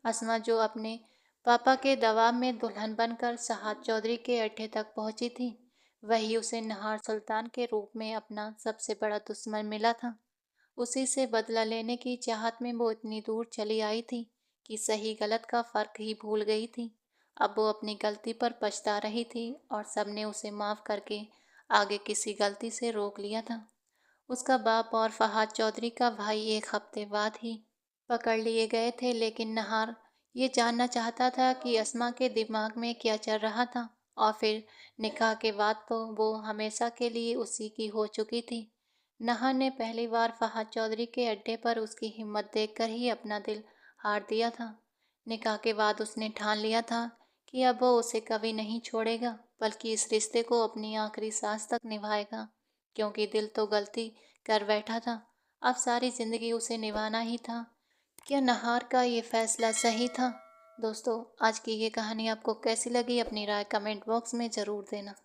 अस्मा जो अपने पापा के दबाव में दुल्हन बनकर सहाद चौधरी के अड्डे तक पहुंची थी, वही उसे नहार सुल्तान के रूप में अपना सबसे बड़ा दुश्मन मिला था। उसी से बदला लेने की चाहत में वो इतनी दूर चली आई थी कि सही गलत का फर्क ही भूल गई थी। अब वो अपनी गलती पर पछता रही थी और सबने उसे माफ़ करके आगे किसी गलती से रोक लिया था। उसका बाप और फहाद चौधरी का भाई एक हफ्ते बाद ही पकड़ लिए गए थे, लेकिन नहार ये जानना चाहता था कि अस्मा के दिमाग में क्या चल रहा था। और फिर निकाह के बाद तो वो हमेशा के लिए उसी की हो चुकी थी। नहार ने पहली बार फहाद चौधरी के अड्डे पर उसकी हिम्मत देखकर ही अपना दिल हार दिया था। निकाह के बाद उसने ठान लिया था कि अब वो उसे कभी नहीं छोड़ेगा, बल्कि इस रिश्ते को अपनी आखिरी सांस तक निभाएगा। क्योंकि दिल तो गलती कर बैठा था, अब सारी जिंदगी उसे निभाना ही था। क्या नहार का ये फैसला सही था? दोस्तों, आज की ये कहानी आपको कैसी लगी? अपनी राय कमेंट बॉक्स में ज़रूर देना।